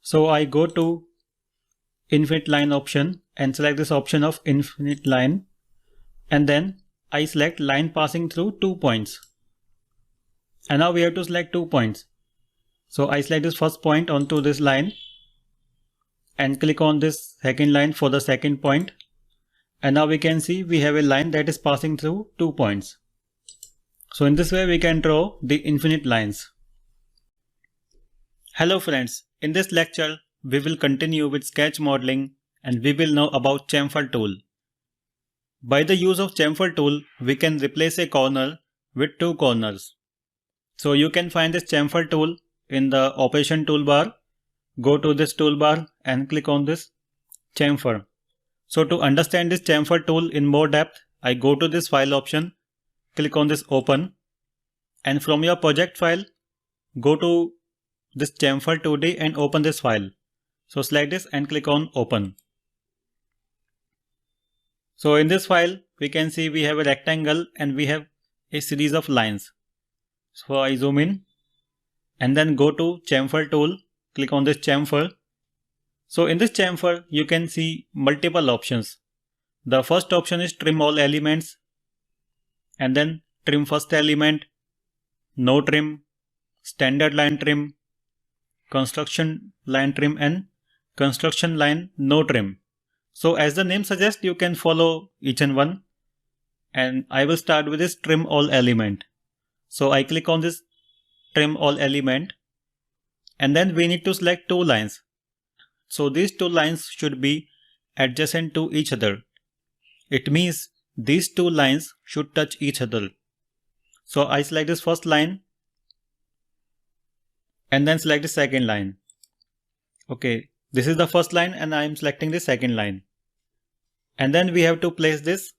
So I go to infinite line option and select this option of infinite line, and then I select line passing through 2 points. And now we have to select 2 points. So I select this first point onto this line and click on this second line for the second point. And now we can see we have a line that is passing through 2 points. So in this way we can draw the infinite lines. Hello friends, in this lecture we will continue with sketch modeling, and we will know about chamfer tool. By the use of chamfer tool, we can replace a corner with 2 corners. So you can find this chamfer tool in the operation toolbar. Go to this toolbar and click on this chamfer. So to understand this chamfer tool in more depth, I go to this file option, click on this open, and from your project file, go to this chamfer 2D and open this file. So select this and click on open. So in this file, we can see we have a rectangle and we have a series of lines. So I zoom in and then go to chamfer tool, click on this chamfer. So in this chamfer, you can see multiple options. The first option is trim all elements, and then trim first element, no trim, standard line trim, construction line trim, and construction line no trim. So as the name suggests, you can follow each and one, and I will start with this trim all element. So I click on this trim all element, and then we need to select 2 lines. So these 2 lines should be adjacent to each other. It means these 2 lines should touch each other. So I select this first line and then select the second line. Okay, this is the first line and I am selecting the second line. And then we have to place this.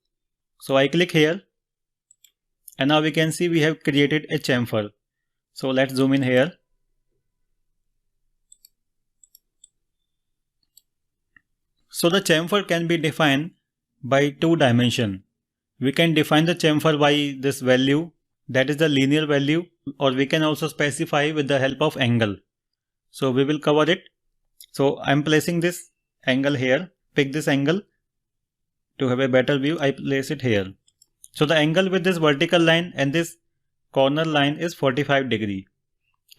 So I click here, and now we can see we have created a chamfer. So let's zoom in here. So the chamfer can be defined by two dimensions. We can define the chamfer by this value, that is the linear value, or we can also specify with the help of angle. So we will cover it. So I am placing this angle here. Pick this angle. To have a better view, I place it here. So the angle with this vertical line and this corner line is 45 degree.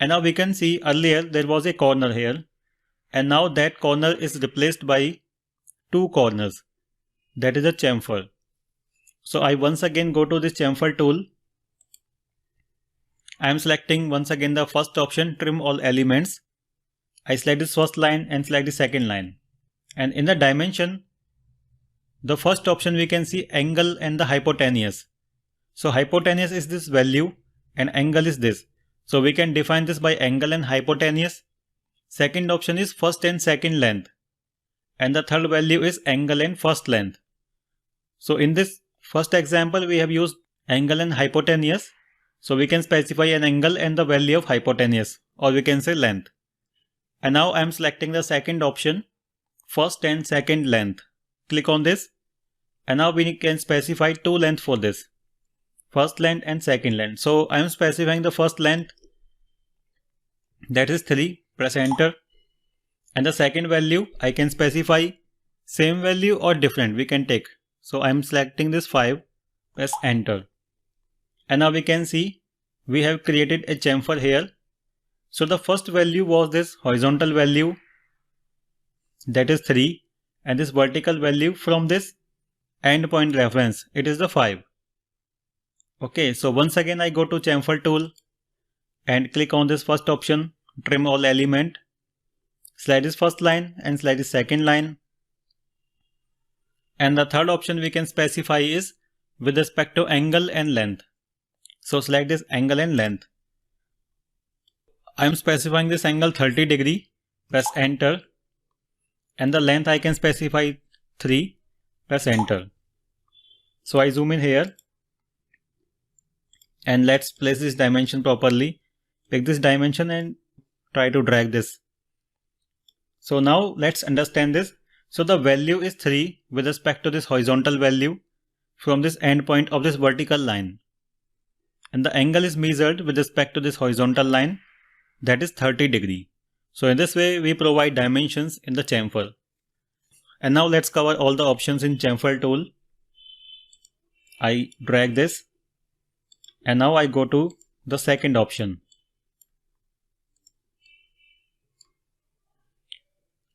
And now we can see earlier there was a corner here, and now that corner is replaced by two corners. That is a chamfer. So I once again go to this chamfer tool. I am selecting once again the first option, trim all elements. I select this first line and select the second line. And in the dimension, the first option we can see angle and the hypotenuse. So hypotenuse is this value and angle is this. So we can define this by angle and hypotenuse. Second option is first and second length. And the third value is angle and first length. So in this first example, we have used angle and hypotenuse. So we can specify an angle and the value of hypotenuse, or we can say length. And now I am selecting the second option, first and second length. Click on this. And now we can specify two lengths for this. First length and second length. So I am specifying the first length, that is 3. Press enter. And the second value I can specify same value or different, we can take. So I am selecting this 5. Press enter. And now we can see we have created a chamfer here. So the first value was this horizontal value, that is 3, and this vertical value from this endpoint reference, it is the 5. Okay, so once again I go to chamfer tool and click on this first option, trim all element. Select this first line and select the second line. And the third option we can specify is with respect to angle and length. So select this angle and length. I am specifying this angle 30 degree. Press enter. And the length I can specify 3. Press enter. So I zoom in here. And let's place this dimension properly. Pick this dimension and try to drag this. So now let's understand this. So the value is 3 with respect to this horizontal value from this endpoint of this vertical line. And the angle is measured with respect to this horizontal line, that is 30 degree. So in this way we provide dimensions in the chamfer. And now let's cover all the options in chamfer tool. I drag this. And now I go to the second option.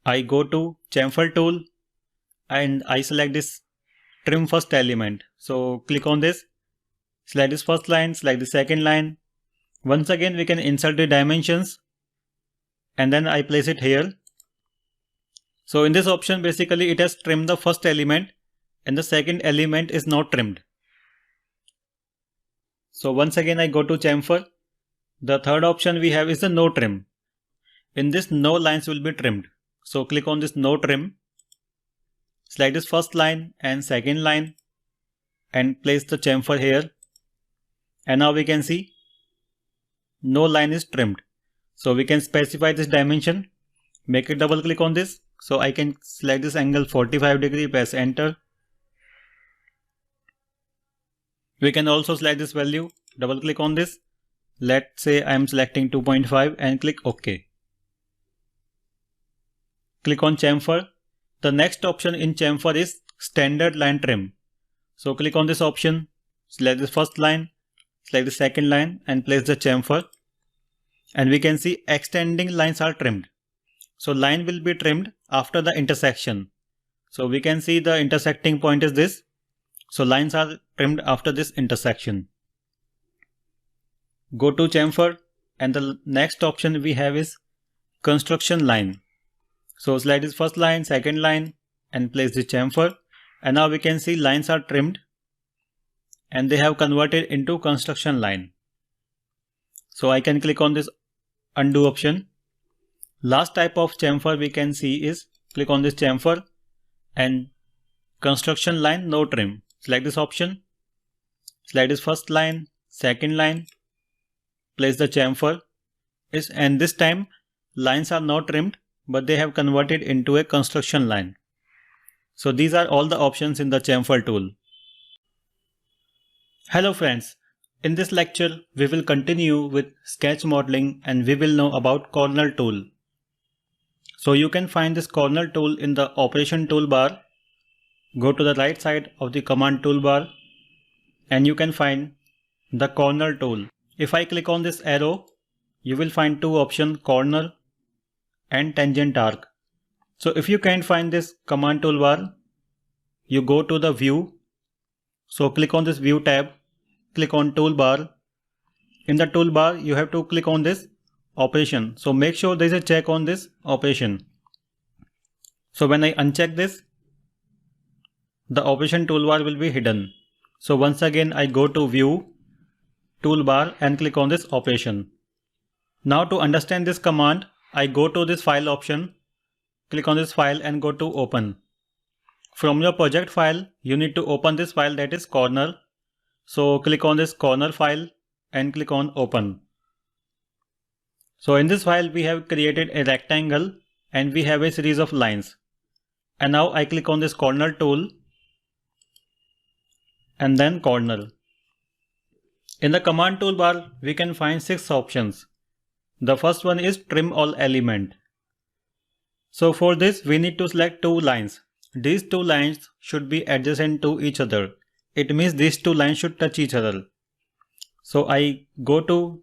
I go to chamfer tool and I select this trim first element. So click on this, select this first line, select the second line. Once again we can insert the dimensions and then I place it here. So in this option basically it has trimmed the first element and the second element is not trimmed. So once again I go to chamfer. The third option we have is the no trim. In this no lines will be trimmed. So click on this no trim. Select this first line and second line and place the chamfer here. And now we can see no line is trimmed. So we can specify this dimension. Make it double click on this. So I can select this angle 45 degree, press enter. We can also select this value, double click on this. Let's say I am selecting 2.5 and click OK. Click on chamfer. The next option in chamfer is standard line trim. So click on this option, select the first line, select the second line and place the chamfer. And we can see extending lines are trimmed. So line will be trimmed after the intersection. So we can see the intersecting point is this. So lines are trimmed after this intersection. Go to chamfer and the next option we have is construction line. So select this first line, second line and place the chamfer. And now we can see lines are trimmed and they have converted into construction line. So I can click on this undo option. Last type of chamfer we can see is click on this chamfer and construction line no trim. Select this option. Select this first line, second line, place the chamfer. And this time lines are not trimmed but they have converted into a construction line. So these are all the options in the chamfer tool. Hello friends, in this lecture we will continue with sketch modeling and we will know about corner tool. So you can find this corner tool in the operation toolbar. Go to the right side of the command toolbar and you can find the corner tool. If I click on this arrow, you will find two options, corner and tangent arc. So if you can't find this command toolbar, you go to the view. So click on this view tab, click on toolbar. In the toolbar, you have to click on this operation. So make sure there is a check on this operation. So when I uncheck this, the operation toolbar will be hidden. So once again, I go to view, toolbar and click on this operation. Now to understand this command, I go to this file option, click on this file and go to open. From your project file, you need to open this file, that is corner. So click on this corner file and click on open. So in this file, we have created a rectangle and we have a series of lines. And now I click on this corner tool and then corner. In the command toolbar, we can find 6 options. The first one is trim all element. So for this, we need to select 2 lines. These 2 lines should be adjacent to each other. It means these 2 lines should touch each other. So I go to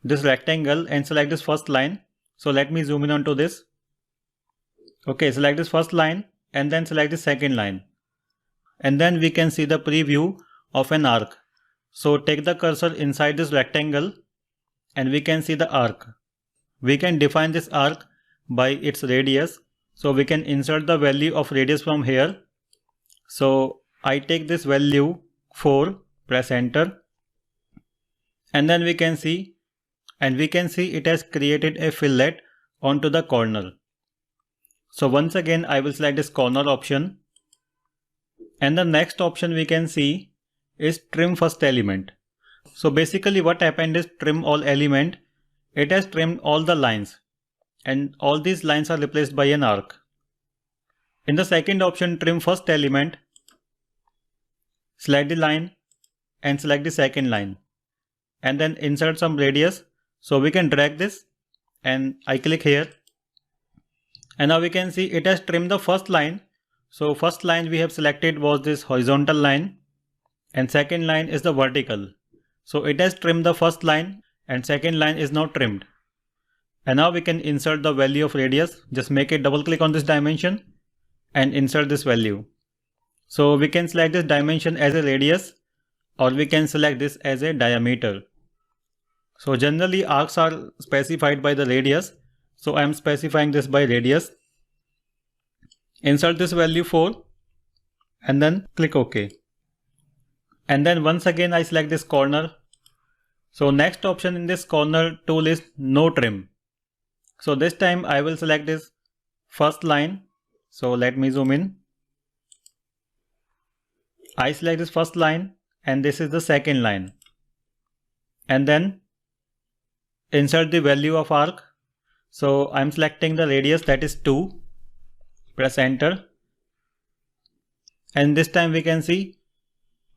this rectangle and select this first line. So let me zoom in onto this. Okay, select this first line and then select the second line. And then we can see the preview of an arc. So take the cursor inside this rectangle and we can see the arc. We can define this arc by its radius. So we can insert the value of radius from here. So I take this value 4, press enter. And then we can see it has created a fillet onto the corner. So once again I will select this corner option. And the next option we can see is trim first element. So basically what happened is trim all element. It has trimmed all the lines and all these lines are replaced by an arc. In the second option, trim first element, select the line and select the second line and then insert some radius. So we can drag this and I click here and now we can see it has trimmed the first line. So first line we have selected was this horizontal line and second line is the vertical. So it has trimmed the first line and second line is now trimmed. And now we can insert the value of radius. Just make it double click on this dimension and insert this value. So we can select this dimension as a radius or we can select this as a diameter. So generally arcs are specified by the radius. So I am specifying this by radius. Insert this value 4 and then click OK. And then once again I select this corner. So next option in this corner tool is no trim. So this time I will select this first line. So let me zoom in. I select this first line and this is the second line. And then insert the value of arc. So I am selecting the radius, that is 2. Press enter. And this time we can see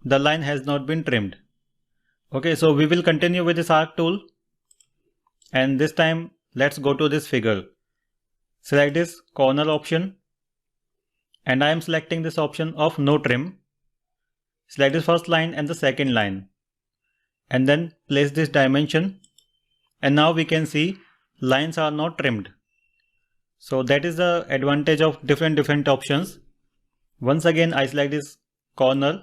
the line has not been trimmed. Okay, so we will continue with this arc tool. And this time let's go to this figure. Select this corner option. And I am selecting this option of no trim. Select this first line and the second line. And then place this dimension. And now we can see lines are not trimmed. So that is the advantage of different options. Once again I select this corner.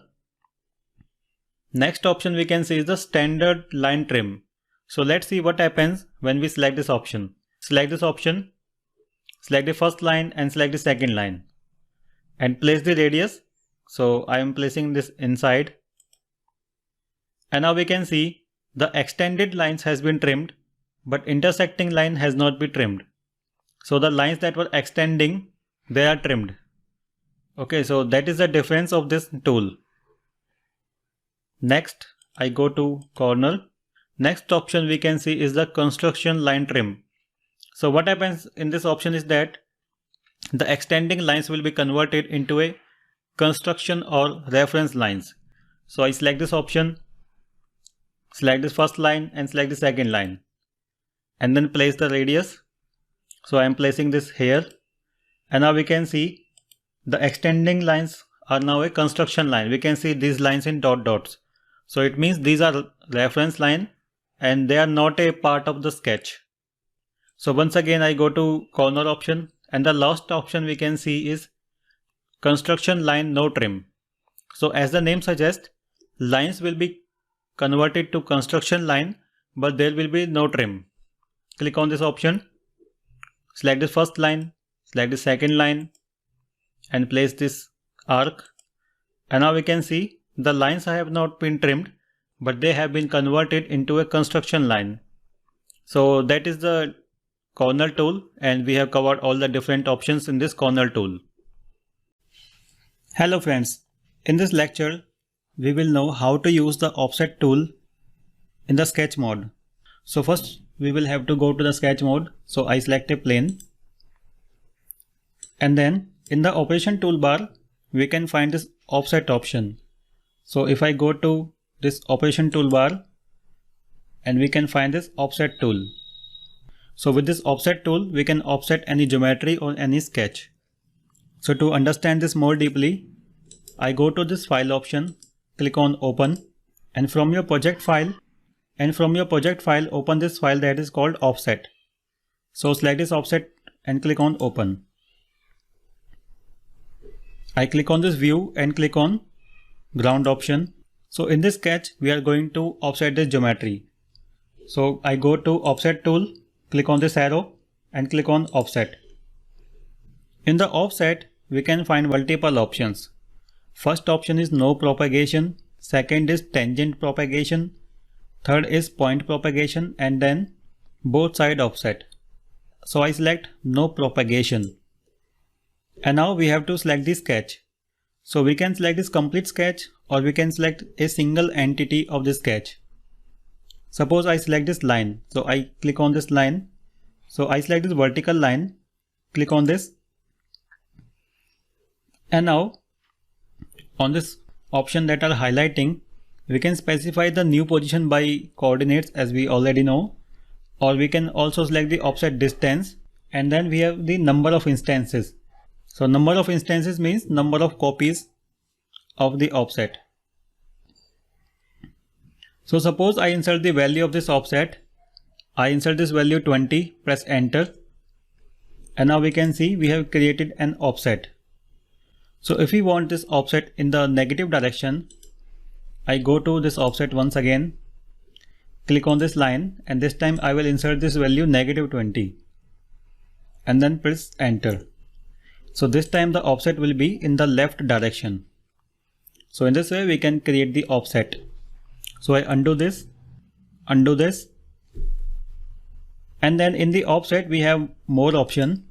Next option we can see is the standard line trim. So let's see what happens when we select this option. Select this option, select the first line and select the second line and place the radius. So I am placing this inside. And now we can see the extended lines has been trimmed, but intersecting line has not been trimmed. So the lines that were extending, they are trimmed. Okay, so that is the difference of this tool. Next, I go to corner. Next option we can see is the construction line trim. So what happens in this option is that the extending lines will be converted into a construction or reference lines. So I select this option, select this first line and select the second line, and then place the radius. So I am placing this here, and now we can see the extending lines are now a construction line. We can see these lines in dot dots. So it means these are reference line and they are not a part of the sketch. So once again I go to corner option, and the last option we can see is construction line no trim. So as the name suggests, lines will be converted to construction line, but there will be no trim. Click on this option, select the first line, select the second line and place this arc, and now we can see the lines have not been trimmed, but they have been converted into a construction line. So that is the corner tool, and we have covered all the different options in this corner tool. Hello friends, in this lecture we will know how to use the offset tool in the sketch mode. So first we will have to go to the sketch mode. So I select a plane, and then in the operation toolbar we can find this offset option. So if I go to this operation toolbar, and we can find this offset tool. So with this offset tool we can offset any geometry or any sketch. So to understand this more deeply, I go to this file option, click on open, and from your project file open this file that is called offset. So select this offset and click on open. I click on this view and click on ground option. So in this sketch we are going to offset this geometry. So I go to offset tool, click on this arrow and click on offset. In the offset we can find multiple options. First option is no propagation, second is tangent propagation, third is point propagation, and then both side offset. So I select no propagation, and now we have to select the sketch. So we can select this complete sketch, or we can select a single entity of the sketch. Suppose I select this line, so I click on this line. So I select this vertical line, click on this, and now on this option that are highlighting, we can specify the new position by coordinates as we already know, or we can also select the offset distance, and then we have the number of instances. So number of instances means number of copies of the offset. So suppose I insert the value of this offset. I insert this value 20, press enter, and now we can see we have created an offset. So if we want this offset in the negative direction, I go to this offset once again, click on this line, and this time I will insert this value -20 and then press enter. So this time the offset will be in the left direction. So in this way we can create the offset. So I undo this, and then in the offset we have more option.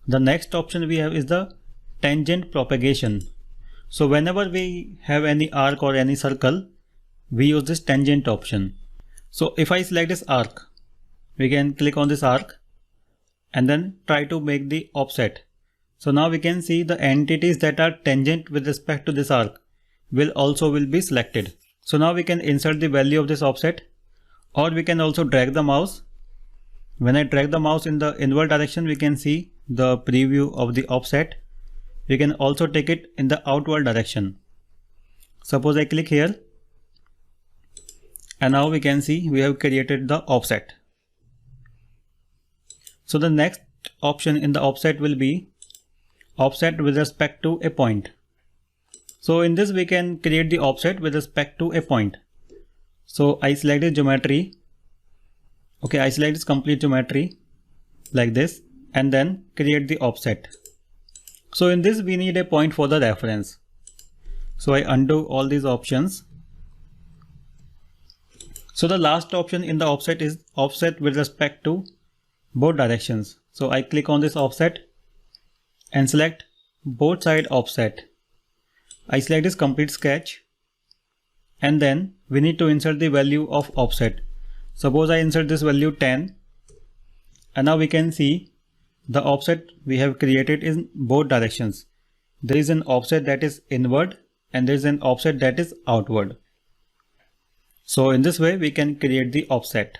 The next option we have is the tangent propagation. So whenever we have any arc or any circle, we use this tangent option. So if I select this arc, we can click on this arc and then try to make the offset. So now we can see the entities that are tangent with respect to this arc will be selected. So now we can insert the value of this offset, or we can also drag the mouse. When I drag the mouse in the inward direction, we can see the preview of the offset. We can also take it in the outward direction. Suppose I click here, and now we can see we have created the offset. So the next option in the offset will be offset with respect to a point. So in this we can create the offset with respect to a point. So I select the geometry. Okay, I select this complete geometry like this, and then create the offset. So in this we need a point for the reference. So I undo all these options. So the last option in the offset is offset with respect to both directions. So I click on this offset and select both side offset. I select this complete sketch, and then we need to insert the value of offset. Suppose I insert this value 10, and now we can see the offset we have created in both directions. There is an offset that is inward and there is an offset that is outward. So in this way we can create the offset.